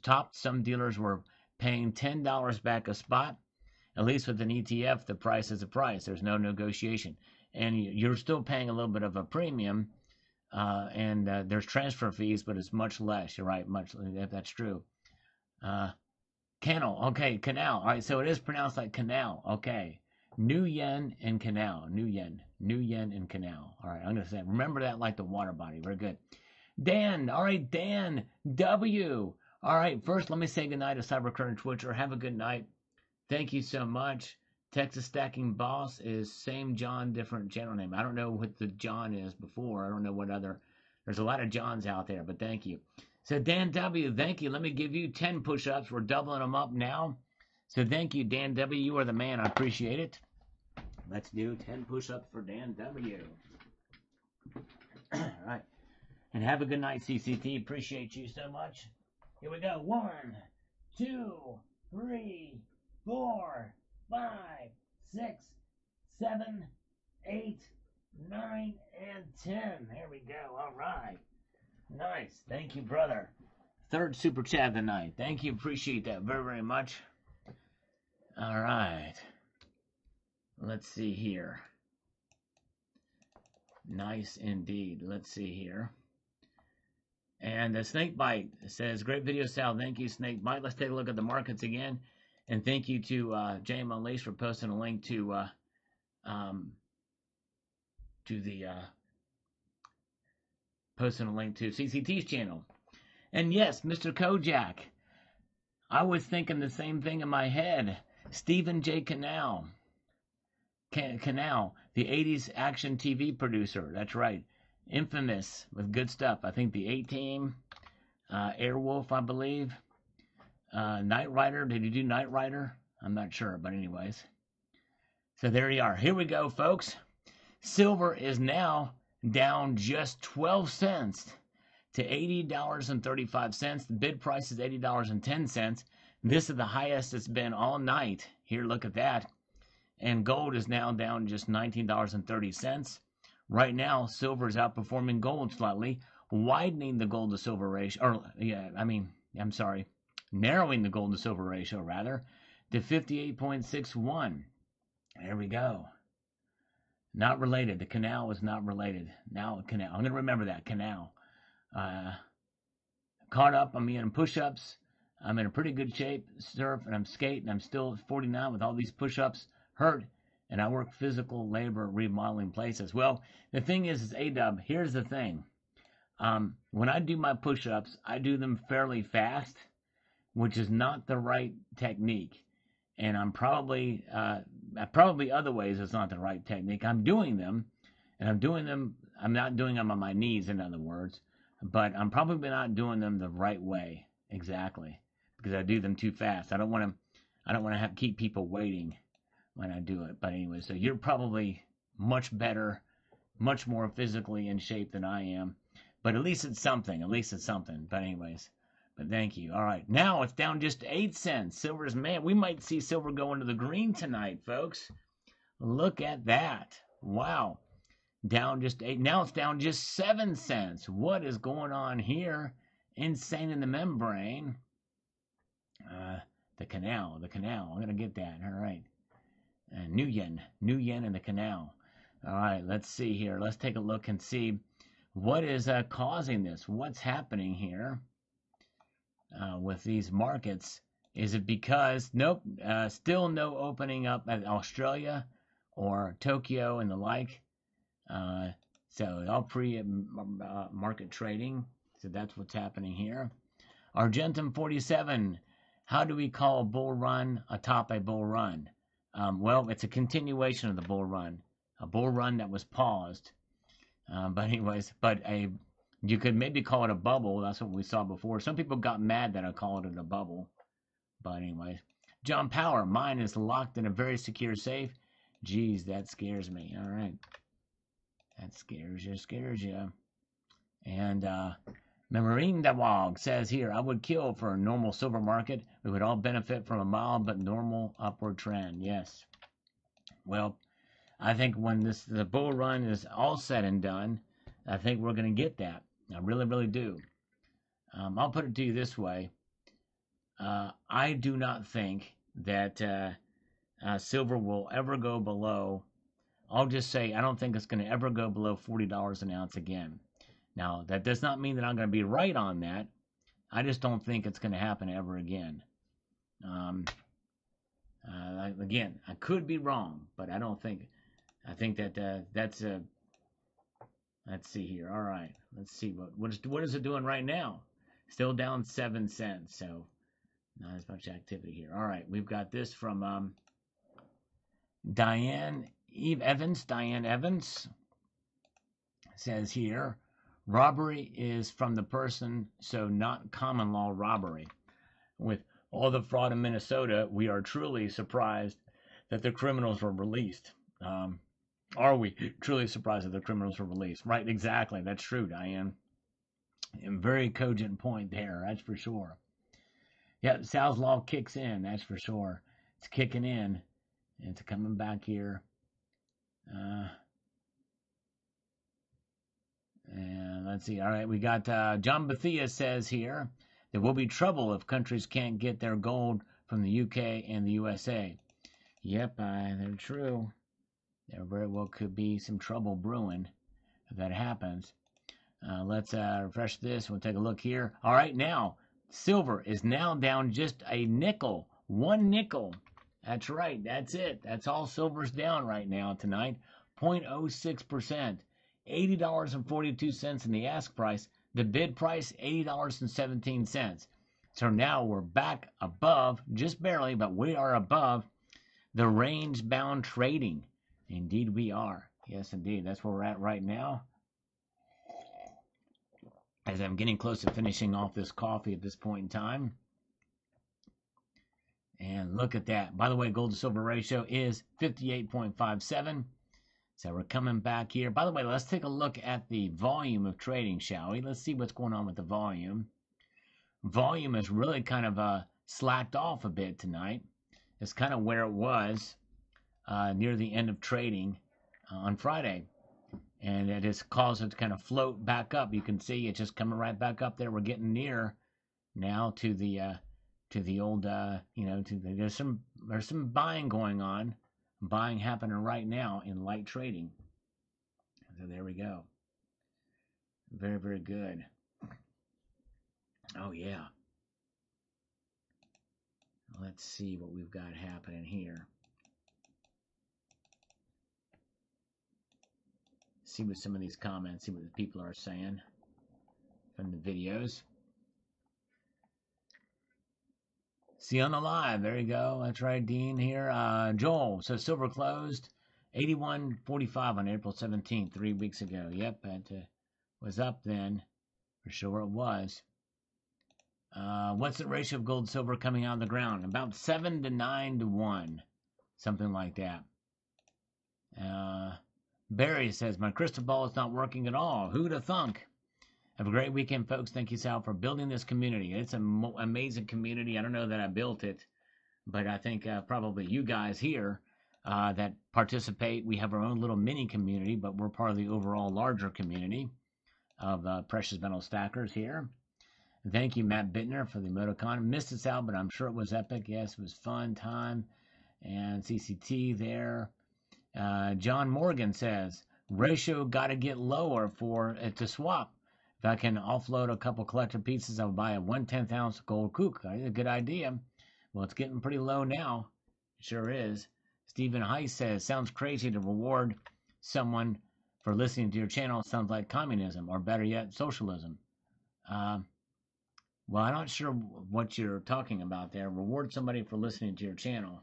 topped, some dealers were paying $10 back a spot. At least with an ETF, the price is a price. There's no negotiation. And you're still paying a little bit of a premium, and there's transfer fees, but it's much less. You're right, that's true. Canal, okay, canal. All right, so it is pronounced like canal. Okay, Nguyen and canal. Nguyen and canal. All right, I'm going to say, remember that like the water body. Very good. Dan, all right, Dan W. All right, first let me say goodnight to Cybercurrent Twitcher. Have a good night. Thank you so much. Texas Stacking Boss is same John, different channel name. I don't know what the John is before. I don't know what other. There's a lot of Johns out there, but thank you. So Dan W, thank you. Let me give you 10 push-ups. We're doubling them up now. So thank you, Dan W. You are the man. I appreciate it. Let's do 10 push-ups for Dan W. All right. And have a good night, CCT. Appreciate you so much. Here we go. 1, 2, 3, 4, 5, 6, 7, 8, 9, and 10. There we go. All right. Nice. Thank you, brother. Third super chat of the night. Thank you. Appreciate that very, very much. All right. Let's see here. Nice indeed. Let's see here. And the Snakebite says, great video, Sal. Thank you, Snakebite. Let's take a look at the markets again. And thank you to Jay Monlease for posting a link to the posting a link to CCT's channel. And yes, Mr. Kojak, I was thinking the same thing in my head. Stephen J. Canal, the 80s action TV producer. That's right. Infamous with good stuff. I think the A-Team, Airwolf, I believe. Knight Rider. Did he do Knight Rider? I'm not sure, but anyways. So there you are. Here we go, folks. Silver is now down just 12 cents to $80.35. The bid price is $80.10. This is the highest it's been all night. Here, look at that. And gold is now down just $19.30. Right now, silver is outperforming gold slightly, widening the gold to silver ratio, narrowing the gold to silver ratio rather to 58.61. There we go. Not related. The canal is not related. Now canal. I'm gonna remember that canal. Caught up. I'm in push-ups. I'm in a pretty good shape. Surf and I'm skating. I'm still at 49 with all these push-ups. Hurt. And I work physical labor remodeling places. Well, the thing is A-Dub, here's the thing. When I do my push-ups, I do them fairly fast, which is not the right technique. And I'm probably other ways it's not the right technique. I'm doing them, and I'm not doing them on my knees, in other words, but I'm probably not doing them the right way exactly because I do them too fast. I don't want to keep people waiting when I do it. But anyway, so you're probably much better, much more physically in shape than I am. But at least it's something. But anyways, but thank you. All right, now it's down just 8 cents. Silver's, man, we might see silver go into the green tonight, folks. Look at that. Wow. Down just 8. Now it's down just 7 cents. What is going on here? Insane in the membrane. The canal. I'm going to get that. All right. New yen in the canal. All right, let's see here. Let's take a look and see what is causing this. What's happening here with these markets? Is it because still no opening up at Australia or Tokyo and the like? So all pre-market trading. So that's what's happening here. Argentum 47. How do we call a bull run atop a bull run? Well, it's a continuation of the bull run, a bull run that was paused. You could maybe call it a bubble. That's what we saw before. Some people got mad that I called it a bubble. But anyways, John Power, mine is locked in a very secure safe. Geez, that scares me. All right. That scares you. And Marine Dawag says here, I would kill for a normal silver market. We would all benefit from a mild but normal upward trend. Yes. Well, I think when the bull run is all said and done, I think we're going to get that. I really, really do. I'll put it to you this way. I do not think that silver will ever go below. I'll just say I don't think it's going to ever go below $40 an ounce again. Now, that does not mean that I'm going to be right on that. I just don't think it's going to happen ever again. Again, I could be wrong, but I don't think. I think that that's a. Let's see here. All right, let's see what is it doing right now? Still down 7 cents, so not as much activity here. All right, we've got this from Diane Evans says here. Robbery is from the person, so not common law robbery. With all the fraud in Minnesota, we are truly surprised that the criminals were released. Are we truly surprised that the criminals were released? Right, exactly. That's true, Diane. And very cogent point there, that's for sure. Yeah, Sal's law kicks in, that's for sure. It's kicking in. It's coming back here. And let's see. All right, we got John Bethia says here, there will be trouble if countries can't get their gold from the UK and the USA. Yep, they're true. There very well could be some trouble brewing if that happens. Let's refresh this. We'll take a look here. All right, now, silver is now down just a nickel. 1 nickel. That's right. That's it. That's all silver's down right now tonight. 0.06%. $80.42 in the ask price. The bid price, $80.17. So now we're back above, just barely, but we are above the range-bound trading. Indeed we are. Yes, indeed. That's where we're at right now. As I'm getting close to finishing off this coffee at this point in time. And look at that. By the way, gold to silver ratio is 58.57. So we're coming back here. By the way, let's take a look at the volume of trading, shall we? Let's see what's going on with the volume. Volume is really kind of slacked off a bit tonight. It's kind of where it was near the end of trading on Friday. And it has caused it to kind of float back up. You can see it's just coming right back up there. We're getting near now to the old, there's some buying going on. Buying happening right now in light trading. So there we go. Very, very good. Oh, yeah. Let's see what we've got happening here. See what some of these comments, see what the people are saying from the videos. See on the live. There you go. That's right, Dean here. Joel, so silver closed 81.45 on April 17th, 3 weeks ago. Yep, it was up then. For sure it was. What's the ratio of gold and silver coming out of the ground? About 7 to 9 to 1. Something like that. Barry says, my crystal ball is not working at all. Who'da thunk? Have a great weekend, folks. Thank you, Sal, for building this community. It's an amazing community. I don't know that I built it, but I think probably you guys here that participate, we have our own little mini community, but we're part of the overall larger community of precious metal stackers here. Thank you, Matt Bittner, for the emoticon. Missed us out, but I'm sure it was epic. Yes, it was fun time. And CCT there. John Morgan says, ratio got to get lower for it to swap. If I can offload a couple collector pieces, I'll buy a 1/10 ounce gold kook. A good idea. Well, it's getting pretty low now. It sure is. Stephen Heiss says, sounds crazy to reward someone for listening to your channel. Sounds like communism, or better yet, socialism. Well, I'm not sure what you're talking about there. Reward somebody for listening to your channel.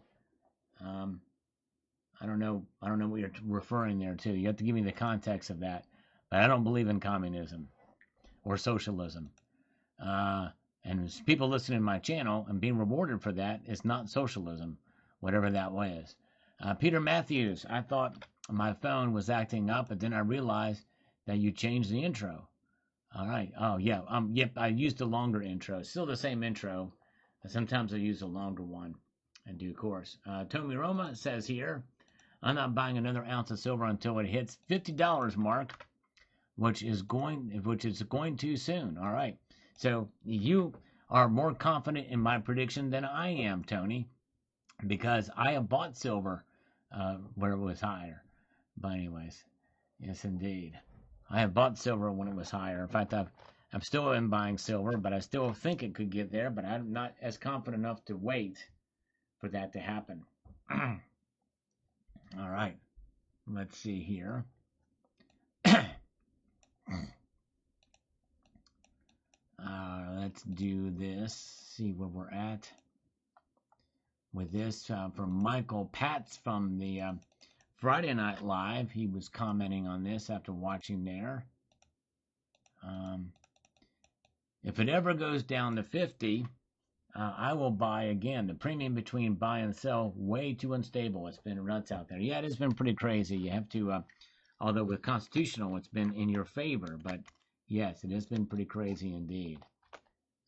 I don't know what you're referring there to. You have to give me the context of that. But I don't believe in communism or socialism. And people listening to my channel and being rewarded for that is not socialism, whatever that was. Peter Matthews, I thought my phone was acting up, but then I realized that you changed the intro. All right. Oh, yeah. Yep, I used a longer intro. Still the same intro. But sometimes I use a longer one in due course. Tomi Roma says here, I'm not buying another ounce of silver until it hits $50 mark, which is going to soon. All right. So you are more confident in my prediction than I am, Tony, because I have bought silver where it was higher. But anyways, yes, indeed. I have bought silver when it was higher. In fact, I'm still in buying silver, but I still think it could get there, but I'm not as confident enough to wait for that to happen. All right. Let's see here. Let's do this. See where we're at with this from Michael Patz from the Friday Night Live. He was commenting on this after watching there. If it ever goes down to 50, I will buy again. The premium between buy and sell, way too unstable. It's been nuts out there. Yeah, it has been pretty crazy. You have to, although with constitutional, it's been in your favor. But yes, it has been pretty crazy indeed.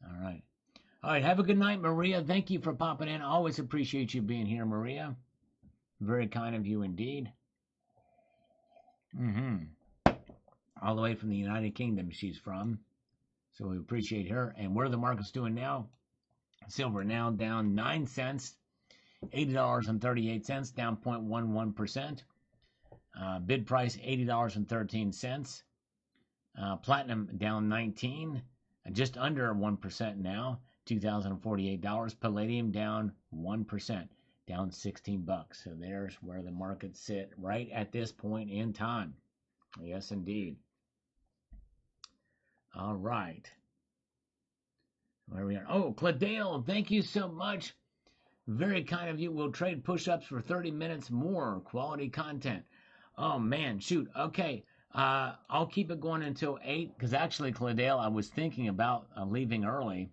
All right. All right, have a good night, Maria. Thank you for popping in. I always appreciate you being here, Maria. Very kind of you indeed. All the way from the United Kingdom she's from. So we appreciate her. And what are the markets doing now? Silver now down 9 cents, $80.38, down 0.11%. Bid price $80.13. Platinum down 19, just under 1% now, $2,048. Palladium down 1%, down $16. So there's where the markets sit right at this point in time. Yes, indeed. All right. Where we are. Oh, Cladale, thank you so much. Very kind of you. We'll trade push-ups for 30 minutes more quality content. Oh man, shoot. Okay. I'll keep it going until 8 because actually, Cladale, I was thinking about leaving early.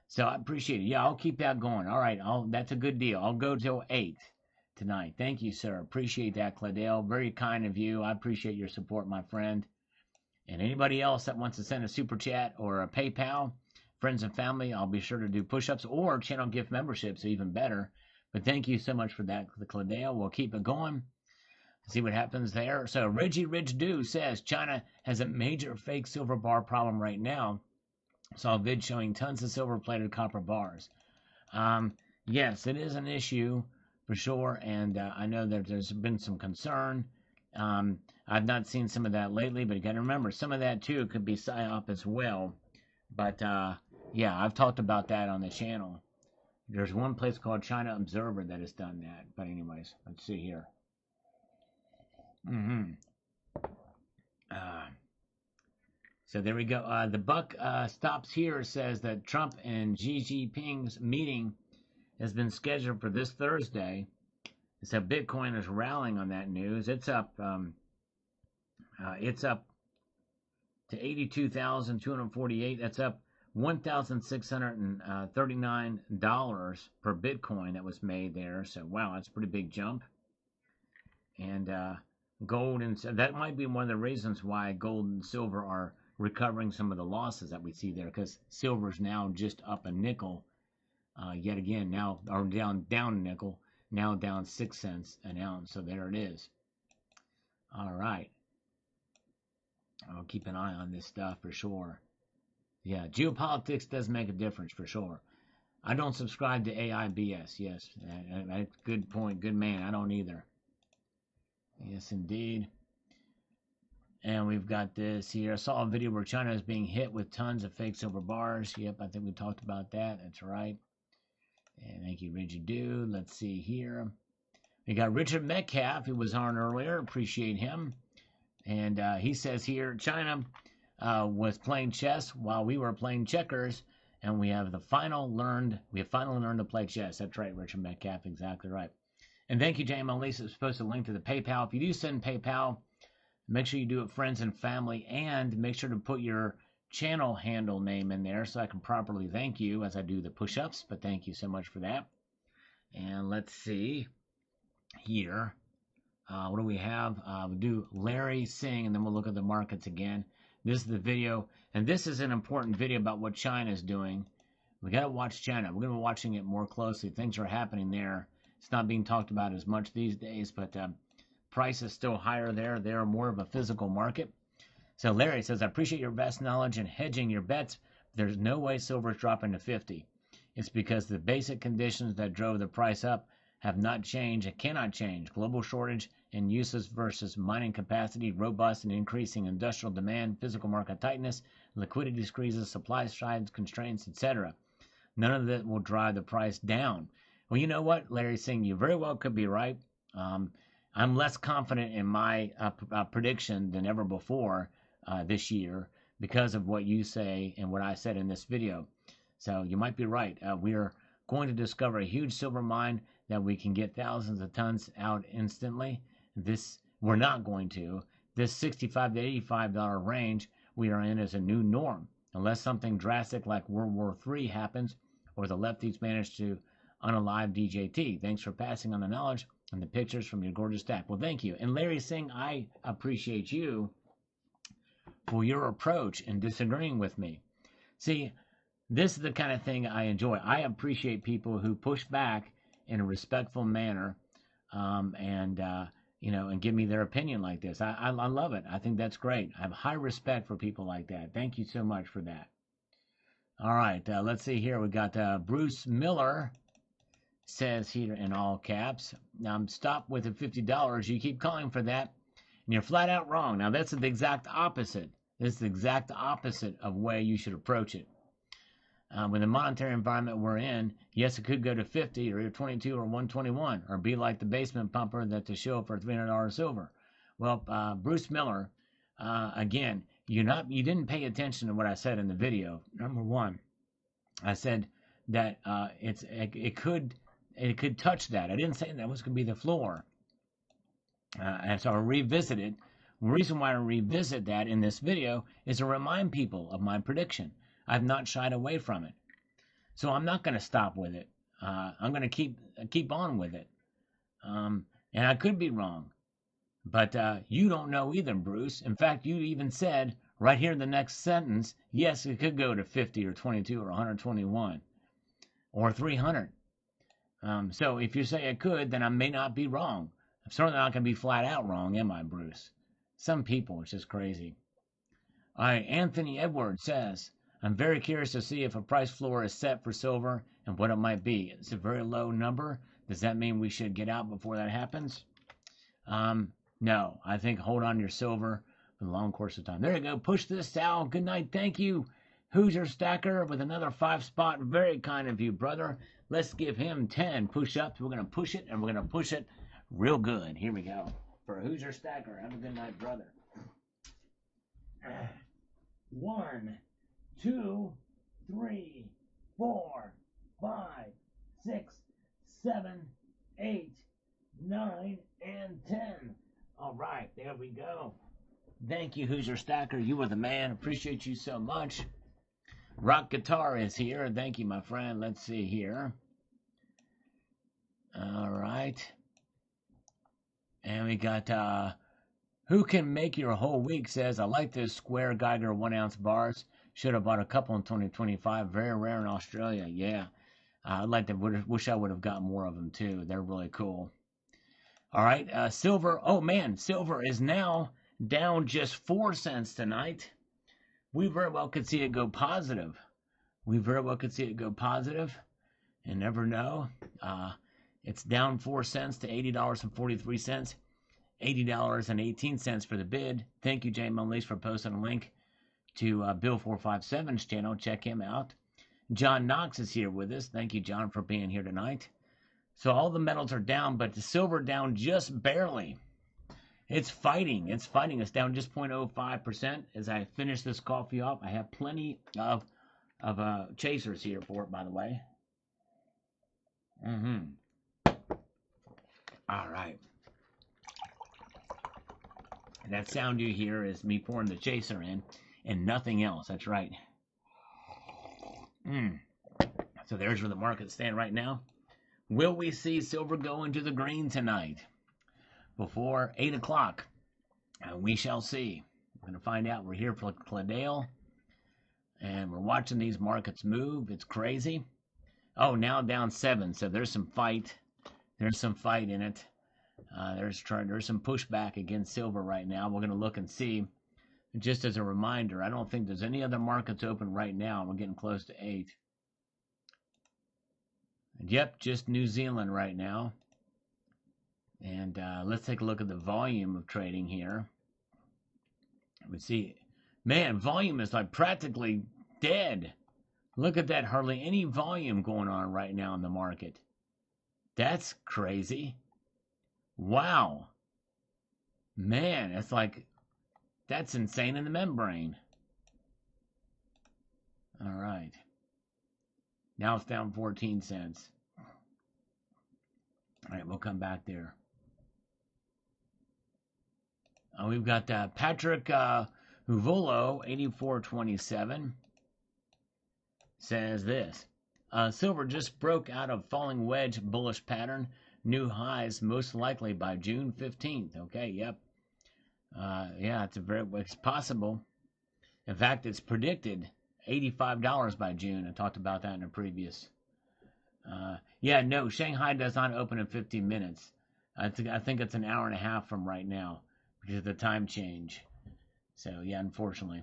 So I appreciate it. Yeah, I'll keep that going. All right. That's a good deal. I'll go till 8 tonight. Thank you, sir. Appreciate that, Cladale. Very kind of you. I appreciate your support, my friend. And anybody else that wants to send a super chat or a PayPal, friends and family, I'll be sure to do push-ups or channel gift memberships, even better. But thank you so much for that, Cladale. We'll keep it going. See what happens there. So Reggie Ridge Do says China has a major fake silver bar problem right now. Saw a vid showing tons of silver-plated copper bars. Yes, it is an issue for sure, and I know that there's been some concern. I've not seen some of that lately, but you got to remember some of that too could be psyop as well. But yeah, I've talked about that on the channel. There's one place called China Observer that has done that. But anyways, let's see here. Mm-hmm. Uh, so there we go. The buck stops here. Says that Trump and Xi Jinping's meeting has been scheduled for this Thursday. So Bitcoin is rallying on that news. It's up. It's up to 82,248. That's up $1,639 per Bitcoin that was made there. So wow, that's a pretty big jump. And gold and that might be one of the reasons why gold and silver are recovering some of the losses that we see there, because silver's now just up a nickel. Yet again, now or down a nickel, now down 6 cents an ounce. So there it is. All right. I'll keep an eye on this stuff for sure. Yeah, geopolitics does make a difference for sure. I don't subscribe to AI BS. Yes, good point. Good man. I don't either. Yes, indeed. And we've got this here. I saw a video where China is being hit with tons of fake silver bars. Yep, I think we talked about that. That's right. And thank you, Reggie Do. Let's see here. We got Richard Metcalf, who was on earlier. Appreciate him. And he says here, China was playing chess while we were playing checkers, and we have finally learned to play chess. That's right, Richard Metcalf, exactly right. And thank you, James. Lisa is supposed to link to the PayPal. If you do send PayPal, make sure you do it friends and family, and make sure to put your channel handle name in there so I can properly thank you as I do the push-ups. But thank you so much for that. And let's see here. What do we have? We'll do Larry Singh, and then we'll look at the markets again. This is the video, and this is an important video about what China is doing. We got to watch China. We're going to be watching it more closely. Things are happening there. It's not being talked about as much these days, but price is still higher there. They're more of a physical market. So Larry says, I appreciate your vast knowledge and hedging your bets. There's no way silver is dropping to 50. It's because the basic conditions that drove the price up have not changed and cannot change. Global shortage and uses versus mining capacity, robust and increasing industrial demand, physical market tightness, liquidity squeezes, supply side constraints, etc. None of that will drive the price down. Well, you know what, Larry Singh, you very well could be right. I'm less confident in my prediction than ever before this year because of what you say and what I said in this video. So you might be right. We are going to discover a huge silver mine that we can get thousands of tons out instantly. We're not going to. This $65 to $85 range we are in is a new norm, unless something drastic like World War III happens or the lefties manage to unalive DJT. Thanks for passing on the knowledge and the pictures from your gorgeous stack. Well, thank you. And Larry Singh, I appreciate you for your approach in disagreeing with me. See, this is the kind of thing I enjoy. I appreciate people who push back in a respectful manner, and give me their opinion like this. I love it. I think that's great. I have high respect for people like that. Thank you so much for that. All right, let's see here. We got Bruce Miller says here in all caps, stop with the $50. You keep calling for that, and you're flat out wrong. Now, that's the exact opposite. This is the exact opposite of way you should approach it. With the monetary environment we're in, yes, it could go to 50 or 22 or 121, or be like the basement pumper that to show for $300 silver. Well, Bruce Miller, again, you didn't pay attention to what I said in the video. Number one, I said that it could touch that. I didn't say that was going to be the floor. And so I revisit it. The reason why I revisit that in this video is to remind people of my prediction. I've not shied away from it. So I'm not going to stop with it. I'm going to keep on with it. And I could be wrong. But you don't know either, Bruce. In fact, you even said right here in the next sentence, yes, it could go to 50 or 22 or 121 or 300. So if you say it could, then I may not be wrong. I'm certainly not going to be flat out wrong, am I, Bruce? Some people, it's just crazy. All right, Anthony Edwards says, I'm very curious to see if a price floor is set for silver and what it might be. It's a very low number. Does that mean we should get out before that happens? No, I think hold on to your silver for the long course of time. There you go. Push this, Sal. Good night. Thank you. Hoosier Stacker with another 5-spot. Very kind of you, brother. Let's give him 10 push-ups. We're going to push it, and we're going to push it real good. Here we go. For Hoosier Stacker. Have a good night, brother. 1, 2, 3, 4, 5, 6, 7, 8, 9, and 10. All right, there we go. Thank you, Hoosier Stacker. You were the man. Appreciate you so much. Rock Guitar is here. Thank you, my friend. Let's see here. All right. And we got, who can make your whole week says, I like those square Geiger 1-ounce bars. Should have bought a couple in 2025. Very rare in Australia. Yeah. I'd like to, wish I would have got more of them, too. They're really cool. All right, silver. Oh, man, silver is now down just 4 cents tonight. We very well could see it go positive. You never know. It's down 4 cents to $80.43. $80.18 for the bid. Thank you, Jay Monlease, for posting a link to Bill 457's channel. Check him out. John Knox is here with us. Thank you, John, for being here tonight. So all the metals are down, but the silver down just barely. It's fighting. It's down just 0.05%. As I finish this coffee off, I have plenty of chasers here for it, by the way. All right. And that sound you hear is me pouring the chaser in and nothing else. That's right. So there's where the markets stand right now. Will we see silver go into the green tonight before 8 o'clock? We shall see. We're going to find out. We're here for Cladale, and we're watching these markets move. It's crazy. Oh, now down 7, so there's some fight. There's some fight in it. There's some pushback against silver right now. We're going to look and see. Just as a reminder, I don't think there's any other markets open right now. We're getting close to 8. Yep, just New Zealand right now. And let's take a look at the volume of trading here. We see, man, volume is like practically dead. Look at that, hardly any volume going on right now in the market. That's crazy. Wow. Man, it's like, that's insane in the membrane. All right. Now it's down 14 cents. All right, we'll come back there. We've got Patrick Huvolo, 84.27, says this. Silver just broke out of falling wedge bullish pattern. New highs most likely by June 15th. Okay, yep. Yeah, it's possible. In fact, it's predicted $85 by June. I talked about that in a previous. Yeah, no, Shanghai does not open in 15 minutes. I think it's an hour and a half from right now because of the time change. So, yeah, unfortunately.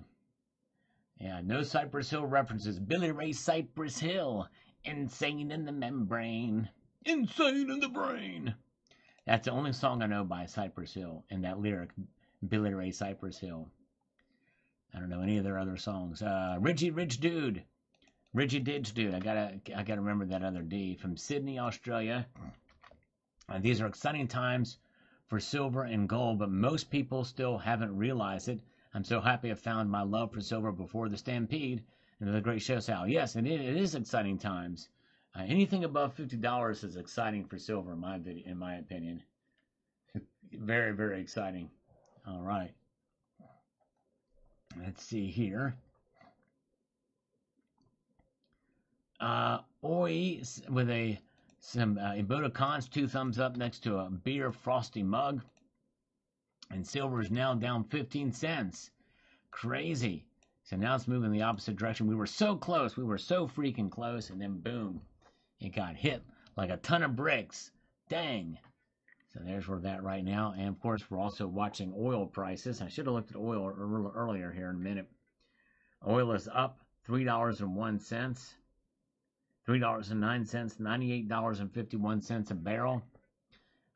Yeah, no Cypress Hill references. Billy Ray Cypress Hill. Insane in the membrane. Insane in the brain. That's the only song I know by Cypress Hill. And that lyric, Billy Ray Cypress Hill. I don't know any of their other songs. Richie Rich Dude. Richie Ditch Dude. I gotta remember that other D. From Sydney, Australia. These are exciting times for silver and gold, but most people still haven't realized it I'm so happy I found my love for silver before the stampede. Another great show, Sal. Yes, it is exciting times. Anything above $50 is exciting for silver, in my opinion. Very, very exciting. All right. Let's see here. Oi with some Ibotta Cons, 2 thumbs up next to a beer frosty mug. And silver is now down 15 cents. Crazy. So now it's moving the opposite direction. We were so close. We were so freaking close. And then boom, it got hit like a ton of bricks. Dang. So there's where that right now. And of course, we're also watching oil prices. I should have looked at oil earlier here in a minute. Oil is up $3.01, $3.09, $98.51 a barrel.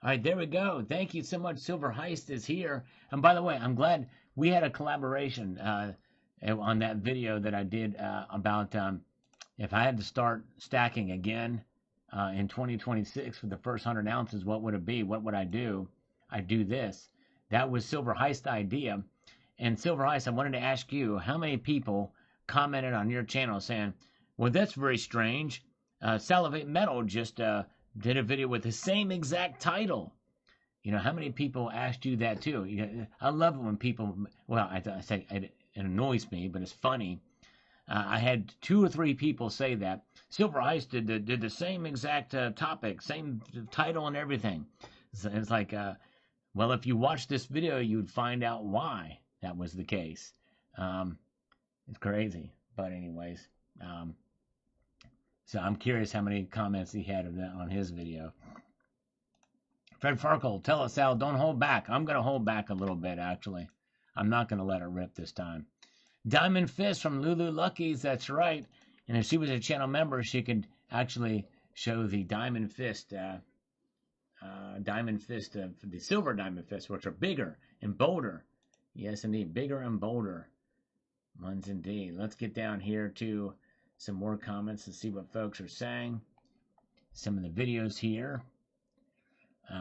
All right, there we go. Thank you so much. Silver Heist is here. And by the way, I'm glad we had a collaboration on that video that I did about if I had to start stacking again in 2026 for the first 100 ounces, what would it be? What would I do? I'd do this. That was Silver Heist idea. And Silver Heist, I wanted to ask you, how many people commented on your channel saying, well, that's very strange. Salivate Metal just did a video with the same exact title. You know, how many people asked you that too? You know, I love it when people, well, I say it annoys me, but it's funny. I had 2 or 3 people say that. Silver Heist did the same exact topic, same title and everything. So it's like, well, if you watch this video, you'd find out why that was the case. It's crazy. But anyways, so I'm curious how many comments he had of that on his video. Fred Farkle, tell us, Sal, don't hold back. I'm going to hold back a little bit, actually. I'm not going to let it rip this time. Diamond Fist from Lulu Lucky's, that's right. And if she was a channel member, she could actually show the Diamond Fist, the silver Diamond Fist, which are bigger and bolder. Yes, indeed, bigger and bolder ones indeed. Let's get down here to some more comments and see what folks are saying. Some of the videos here.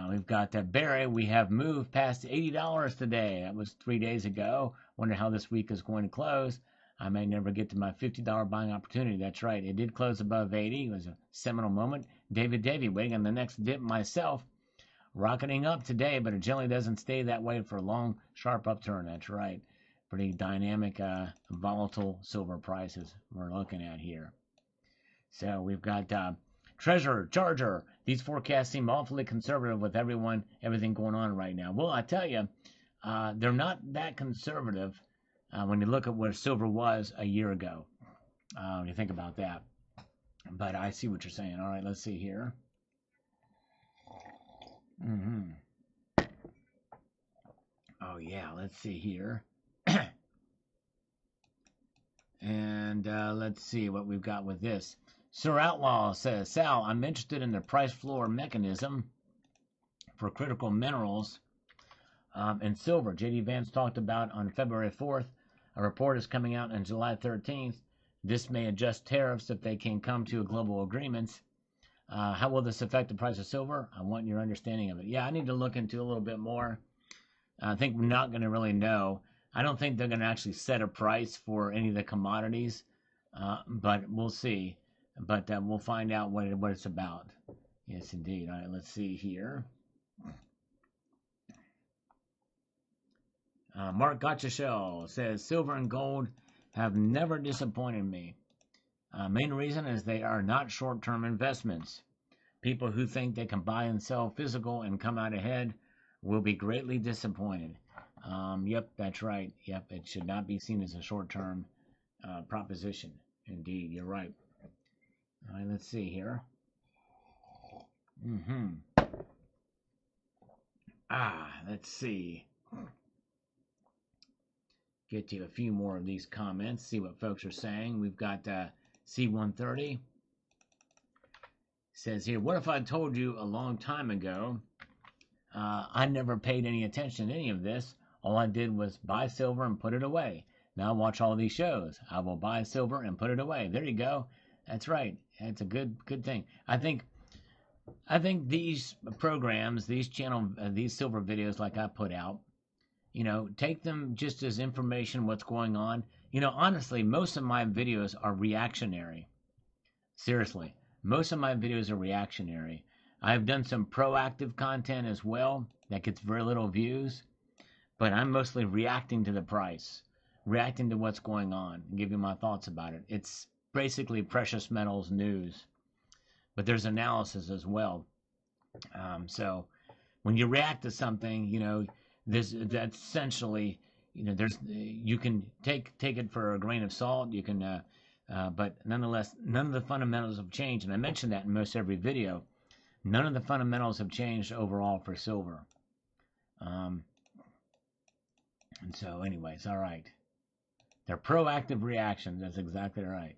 We've got Barry. We have moved past $80 today. That was 3 days ago. Wonder how this week is going to close. I may never get to my $50 buying opportunity. That's right. It did close above 80. It was a seminal moment. David Davy waiting on the next dip myself. Rocketing up today, but it generally doesn't stay that way for a long, sharp upturn. That's right. Pretty dynamic, volatile silver prices we're looking at here. So we've got Treasurer, Charger. These forecasts seem awfully conservative with everything going on right now. Well, I tell you, they're not that conservative when you look at where silver was a year ago. When you think about that. But I see what you're saying. All right, let's see here. Oh, yeah, let's see here. And let's see what we've got with this. Sir Outlaw says, Sal, I'm interested in the price floor mechanism for critical minerals and silver. J.D. Vance talked about on February 4th. A report is coming out on July 13th. This may adjust tariffs if they can come to a global agreement. How will this affect the price of silver? I want your understanding of it. Yeah, I need to look into a little bit more. I think we're not going to really know. I don't think they're going to actually set a price for any of the commodities, but we'll see. But we'll find out what it's about. Yes, indeed. All right, let's see here. Mark Gotcha says, silver and gold have never disappointed me. Main reason is they are not short-term investments. People who think they can buy and sell physical and come out ahead will be greatly disappointed. Yep, that's right. Yep, it should not be seen as a short-term proposition. Indeed, you're right. All right, let's see here. Let's see. Get to a few more of these comments, see what folks are saying. We've got C130. Says here, what if I told you a long time ago I never paid any attention to any of this? All I did was buy silver and put it away. Now watch all these shows. I will buy silver and put it away. There you go. That's right. That's a good thing. I think these programs, these silver videos like I put out, take them just as information, what's going on. Honestly, most of my videos are reactionary. Seriously, most of my videos are reactionary. I've done some proactive content as well that gets very little views, but I'm mostly reacting to the price, reacting to what's going on, and giving my thoughts about it. It's basically precious metals news, but there's analysis as well. So when you react to something, that's essentially, there's you can take it for a grain of salt. You can, but nonetheless, none of the fundamentals have changed, and I mentioned that in most every video. None of the fundamentals have changed overall for silver. And so, anyways, all right. They're proactive reactions. That's exactly right.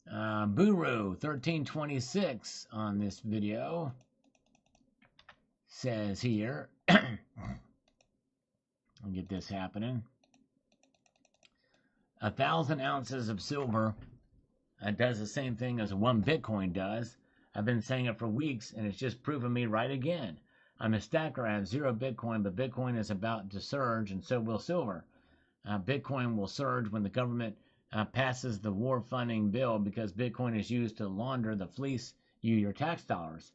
Buru 1326 on this video says here, I'll get this happening. 1,000 ounces of silver does the same thing as 1 Bitcoin does. I've been saying it for weeks, and it's just proven me right again. I'm a stacker. I have 0 Bitcoin, but Bitcoin is about to surge, and so will silver. Bitcoin will surge when the government passes the war funding bill, because Bitcoin is used to launder the fleece you your tax dollars.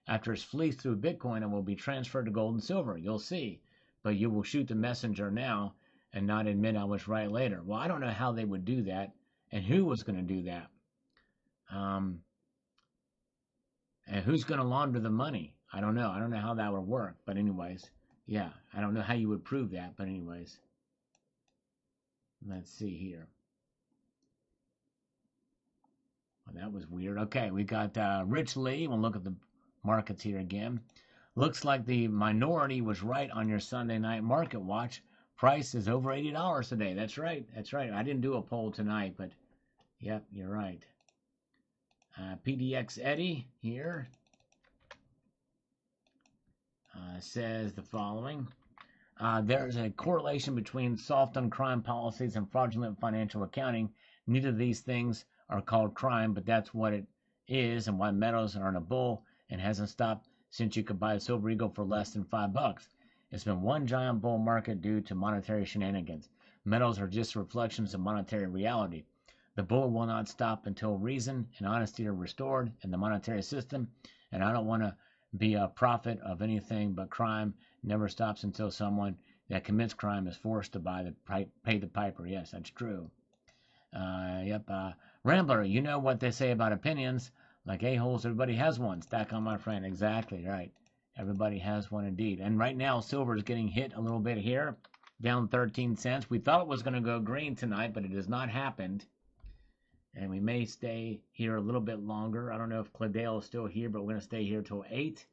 After it's fleeced through Bitcoin, it will be transferred to gold and silver. You'll see. But you will shoot the messenger now and not admit I was right later. Well, I don't know how they would do that, and who was going to do that. And who's going to launder the money? I don't know. I don't know how that would work. But anyways, yeah, I don't know how you would prove that. But anyways, let's see here. Well, that was weird. Okay, we got Rich Lee. We'll look at the markets here again. Looks like the minority was right on your Sunday night market watch. Price is over $80 today. That's right. That's right. I didn't do a poll tonight, but yep, you're right. PDX Eddie here says the following. There's a correlation between soft on crime policies and fraudulent financial accounting. Neither of these things are called crime, but that's what it is, and why metals are in a bull and hasn't stopped since you could buy a silver eagle for less than $5. It's been one giant bull market due to monetary shenanigans. Metals are just reflections of monetary reality. The bull will not stop until reason and honesty are restored in the monetary system, and I don't want to be a prophet of anything, but crime never stops until someone that commits crime is forced to pay the piper. Yes, that's true. Yep. Rambler, you know what they say about opinions. Like a-holes, everybody has one. Stack on my friend. Exactly right. Everybody has one indeed. And right now, silver is getting hit a little bit here, down 13 cents. We thought it was going to go green tonight, but it has not happened. And we may stay here a little bit longer. I don't know if Cladale is still here, but we're going to stay here till 8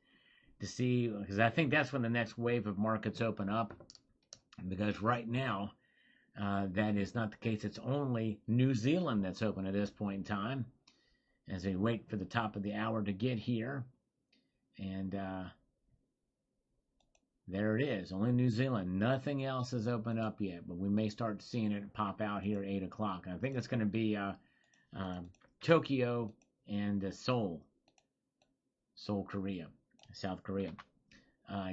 to see, because I think that's when the next wave of markets open up. Because right now, that is not the case. It's only New Zealand that's open at this point in time, as we wait for the top of the hour to get here. And there it is, only New Zealand. Nothing else has opened up yet, but we may start seeing it pop out here at 8 o'clock. I think it's going to be Tokyo and Seoul, Korea, South Korea.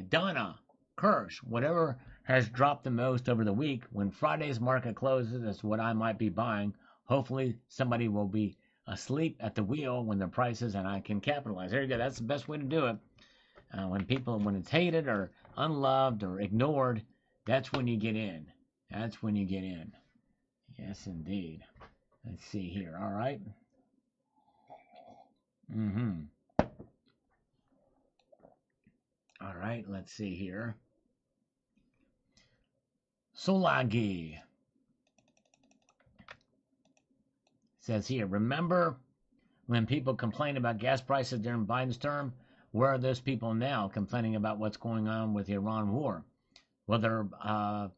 Donna Kirsch, whatever has dropped the most over the week, when Friday's market closes, is what I might be buying. Hopefully somebody will be asleep at the wheel when the prices, and I can capitalize. There you go. That's the best way to do it. When it's hated or unloved or ignored, that's when you get in. That's when you get in. Yes, indeed. Let's see here. All right. All right. Let's see here. Solagi says here, remember when people complain about gas prices during Biden's term? Where are those people now complaining about what's going on with the Iran war? Well,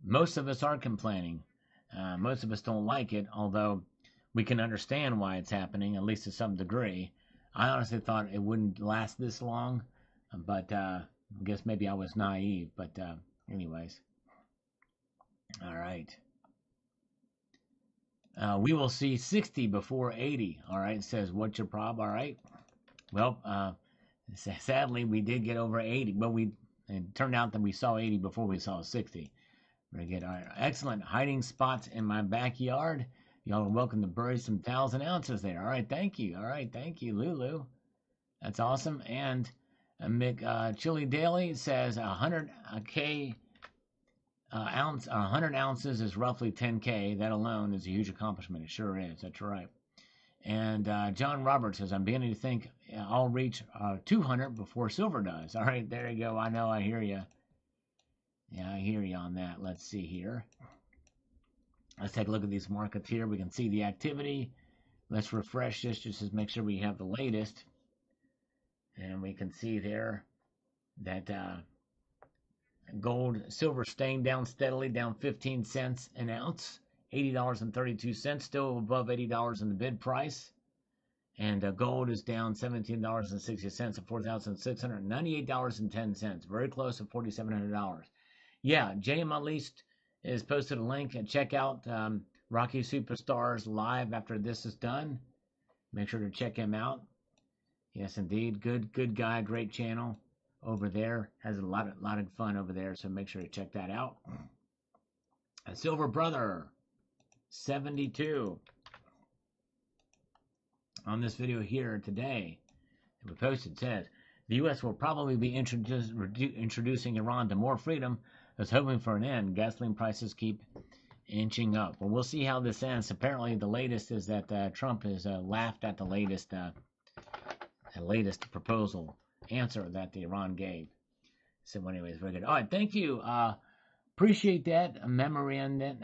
most of us are complaining. Most of us don't like it, although we can understand why it's happening, at least to some degree. I honestly thought it wouldn't last this long, but I guess maybe I was naive. But anyways. All right. We will see 60 before 80. All right. It says, what's your prob? All right. Well, sadly, we did get over 80. Well, It turned out that we saw 80 before we saw 60. Very good. All right. Excellent. Hiding spots in my backyard. Y'all are welcome to bury some 1,000 ounces there. All right. Thank you. All right. Thank you, Lulu. That's awesome. And Mick Chili Daily says 100K ounce, 100 ounces is roughly 10K. That alone is a huge accomplishment. It sure is. That's right. And John Roberts says, I'm beginning to think I'll reach 200 before silver does. All right, there you go. I know. I hear you. Yeah, I hear you on that. Let's see here. Let's take a look at these markets here. We can see the activity. Let's refresh this just to make sure we have the latest. And we can see there that gold, silver staying down steadily, down 15 cents an ounce, $80.32, still above $80 in the bid price. And gold is down $17.60 at $4,698.10, very close to $4,700. Yeah, JM Unleashed has posted a link, and check out Rocky Superstars live after this is done. Make sure to check him out. Yes, indeed, good guy, great channel over there. Has a lot of fun over there, so make sure to check that out. Silver Brother 72 on this video here today that we posted says the U.S. will probably be introducing Iran to more freedom. Is hoping for an end. Gasoline prices keep inching up. Well, we'll see how this ends. Apparently, the latest is that Trump has laughed at the latest proposal answer that the Iran gave. So, anyways, very good. All right, thank you. Appreciate that, Memoranda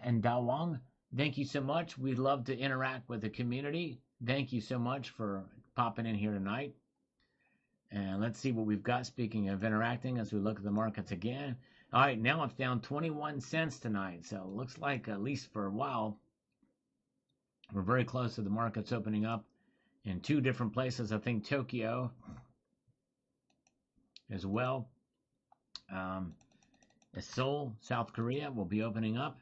and Dawang. Thank you so much. We'd love to interact with the community. Thank you so much for popping in here tonight. And let's see what we've got. Speaking of interacting, as we look at the markets again. All right, now it's down 21 cents tonight. So it looks like, at least for a while, we're very close to the markets opening up in two different places. I think Tokyo as well. Seoul, South Korea will be opening up.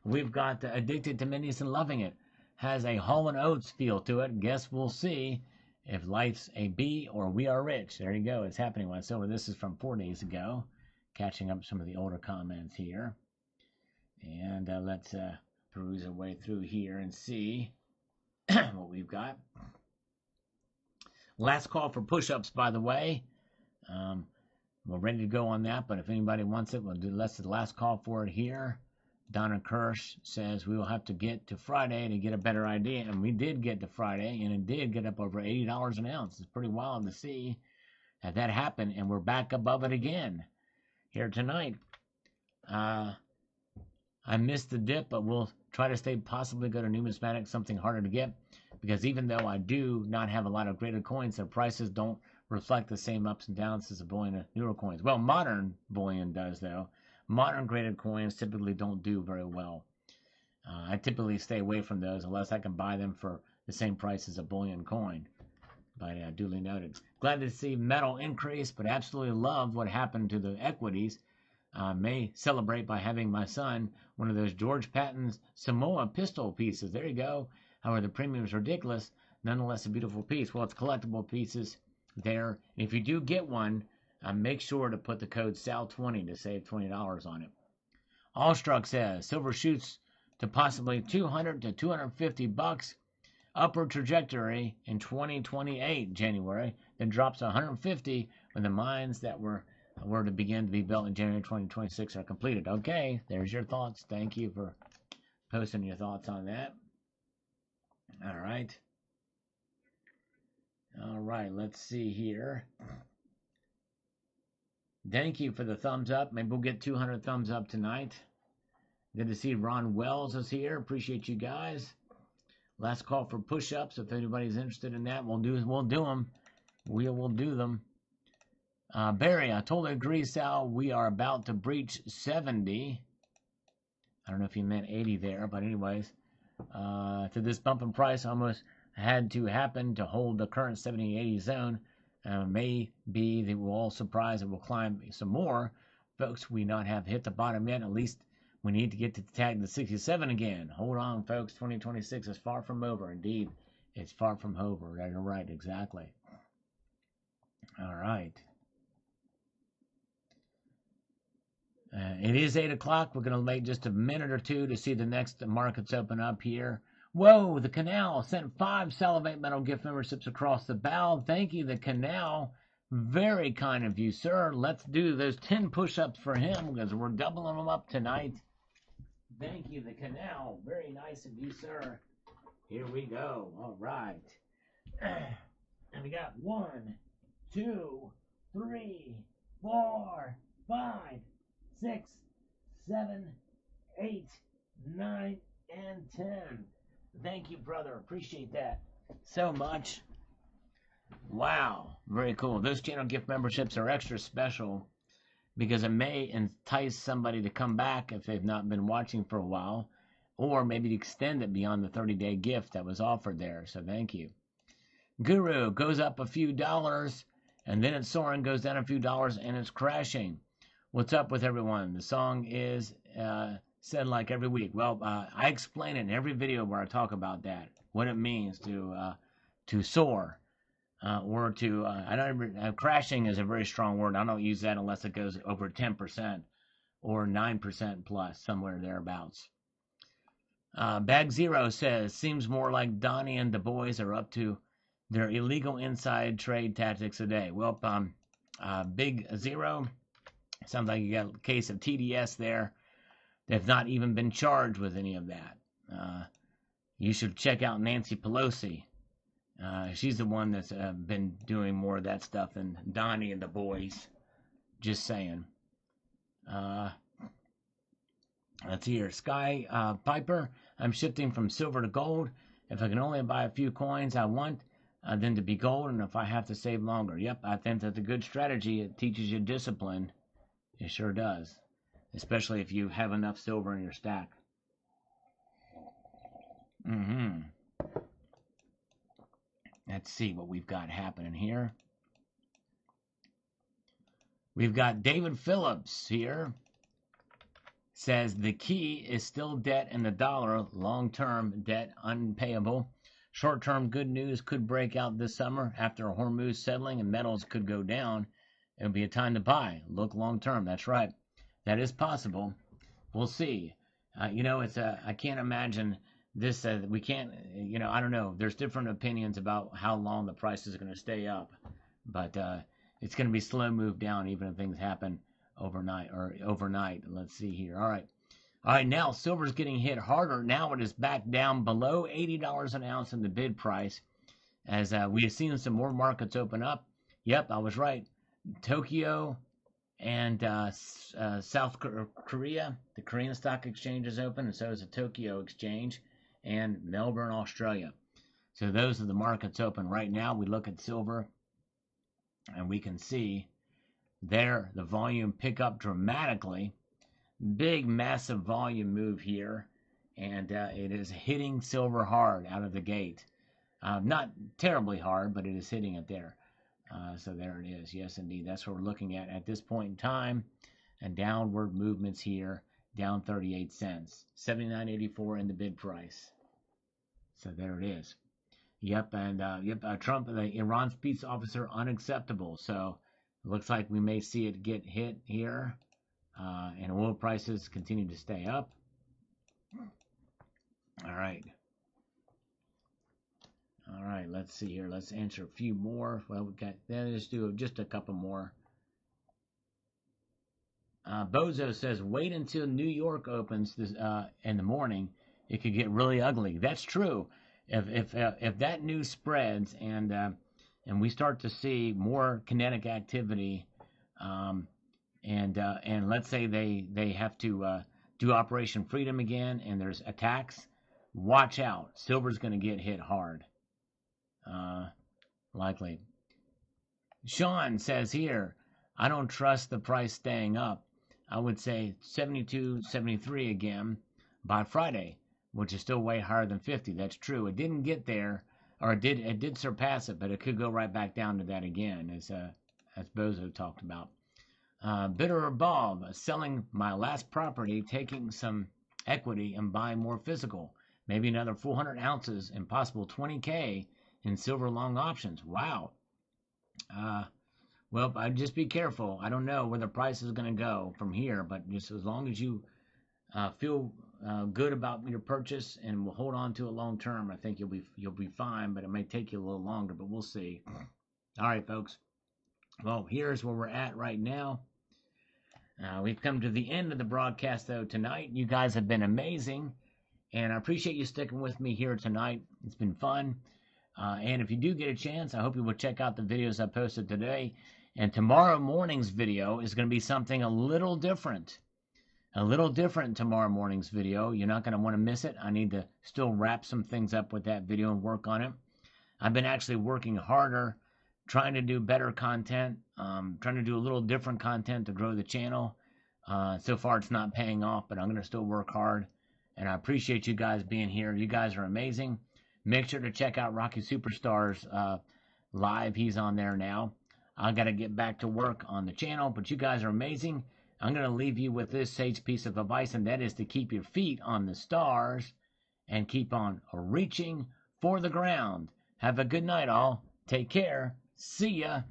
We've got Addicted to Minis and Loving It. Has a Hall & Oates feel to it. Guess we'll see if life's a B or we are rich. There you go. It's happening once over. This is from 4 days ago. Catching up some of the older comments here. And let's peruse our way through here and see what we've got. Last call for push-ups, by the way. We're ready to go on that, but if anybody wants it, we'll do the last call for it here. Donna Kirsch says we will have to get to Friday to get a better idea. And we did get to Friday, and it did get up over $80 an ounce. It's pretty wild to see that happen, and we're back above it again here tonight. I missed the dip, but we'll try to possibly go to numismatic, something harder to get, because even though I do not have a lot of graded coins, their prices don't reflect the same ups and downs as the bullion and newer coins. Well, modern bullion does, though. Modern graded coins typically don't do very well. I typically stay away from those unless I can buy them for the same price as a bullion coin. But duly noted. Glad to see metal increase, but absolutely love what happened to the equities. May celebrate by having my son one of those George Patton's Samoa pistol pieces. There you go. However, the premium is ridiculous. Nonetheless, a beautiful piece. Well, it's collectible pieces there. And if you do get one, make sure to put the code SAL20 to save $20 on it. Allstruck says silver shoots to possibly 200 to 250 bucks. Upward trajectory in 2028 January, then drops to 150 when the mines that were to begin to be built in January 2026 are completed. Okay, there's your thoughts. Thank you for posting your thoughts on that. All right. All right, let's see here. Thank you for the thumbs up. Maybe we'll get 200 thumbs up tonight. Good to see Ron Wells is here. Appreciate you guys. Last call for push-ups. If anybody's interested in that, we'll do them. We will do them. Barry, I totally agree, Sal. We are about to breach 70. I don't know if you meant 80 there, but anyways. To this bump in price almost had to happen to hold the current 70-80 zone. Maybe they will all surprise and will climb some more. Folks, we not have hit the bottom yet. At least we need to get to tag the 67 again. Hold on, folks. 2026 is far from over. Indeed, it's far from over. You're right, exactly. All right. It is 8 o'clock. We're going to wait just a minute or two to see the next markets open up here. Whoa, the Canal sent 5 Salivate Metal gift memberships across the bow. Thank you, the Canal. Very kind of you, sir. Let's do those 10 push-ups for him because we're doubling them up tonight. Thank you, the Canal. Very nice of you, sir. Here we go. All right. And we got 1, 2, 3, 4, 5, 6, 7, 8, 9, and 10. Thank you, brother. Appreciate that so much. Wow. Very cool. Those channel gift memberships are extra special because it may entice somebody to come back if they've not been watching for a while, or maybe to extend it beyond the 30-day gift that was offered there. So thank you. Guru goes up a few dollars, and then it's soaring, goes down a few dollars, and it's crashing. What's up with everyone? The song is said like every week. Well, I explain it in every video where I talk about that, what it means to soar. Or to, crashing is a very strong word. I don't use that unless it goes over 10% or 9% plus, somewhere thereabouts. Bag Zero says, seems more like Donnie and the boys are up to their illegal inside trade tactics today. Well, Big Zero, sounds like you got a case of TDS there. They've not even been charged with any of that. You should check out Nancy Pelosi. She's the one that's been doing more of that stuff than Donnie and the boys. Just saying. Let's hear. Sky Piper, I'm shifting from silver to gold. If I can only buy a few coins I want, then to be gold, and if I have to save longer. Yep, I think that's a good strategy. It teaches you discipline. It sure does. Especially if you have enough silver in your stack. Let's see what we've got happening here. We've got David Phillips here. Says the key is still debt in the dollar, long-term debt unpayable. Short-term good news could break out this summer after Hormuz settling and metals could go down. It would be a time to buy. Look long-term. That's right. That is possible. We'll see. I can't imagine this. We can't, I don't know. There's different opinions about how long the price is going to stay up. But it's going to be slow move down even if things happen overnight. Let's see here. All right, now silver's getting hit harder. Now it is back down below $80 an ounce in the bid price as we have seen some more markets open up. Yep, I was right. Tokyo and South Korea, the Korean Stock Exchange is open, and so is the Tokyo Exchange, and Melbourne, Australia. So those are the markets open right now. We look at silver and we can see there the volume pick up dramatically. Big massive volume move here, and it is hitting silver hard out of the gate. Not terribly hard, but it is hitting it there. So there it is. Yes, indeed. That's what we're looking at this point in time. And downward movements here, down 38 cents. 79.84 in the bid price. So there it is. Yep, and Trump, the Iran's peace officer, unacceptable. So it looks like we may see it get hit here. And oil prices continue to stay up. All right, let's see here. Let's answer a few more. Well, we got, let's do just a couple more. Bozo says, wait until New York opens this, in the morning. It could get really ugly. That's true. If that news spreads and we start to see more kinetic activity, and let's say they have to do Operation Freedom again, and there's attacks, watch out. Silver's going to get hit hard. Likely. Sean says here, I don't trust the price staying up. I would say 72, 73 again by Friday, which is still way higher than 50. That's true. It didn't get there, or it did surpass it, but it could go right back down to that again, as Bozo talked about. Bitter Bob, selling my last property, taking some equity and buying more physical. Maybe another 400 ounces and possible 20K in silver long options. Wow. Well, I'd just be careful. I don't know where the price is going to go from here, but just as long as you feel good about your purchase and will hold on to it long term, I think you'll be fine. But it may take you a little longer, but we'll see. All right, folks. Well, here's where we're at right now. We've come to the end of the broadcast, though, tonight. You guys have been amazing, and I appreciate you sticking with me here tonight. It's been fun. And if you do get a chance, I hope you will check out the videos I posted today. And tomorrow morning's video is going to be something a little different. A little different tomorrow morning's video. You're not going to want to miss it. I need to still wrap some things up with that video and work on it. I've been actually working harder, trying to do better content, trying to do a little different content to grow the channel. So far, it's not paying off, but I'm going to still work hard. And I appreciate you guys being here. You guys are amazing. Make sure to check out Rocky Superstars live. He's on there now. I got to get back to work on the channel, but you guys are amazing. I'm going to leave you with this sage piece of advice, and that is to keep your feet on the stars and keep on reaching for the ground. Have a good night, all. Take care. See ya.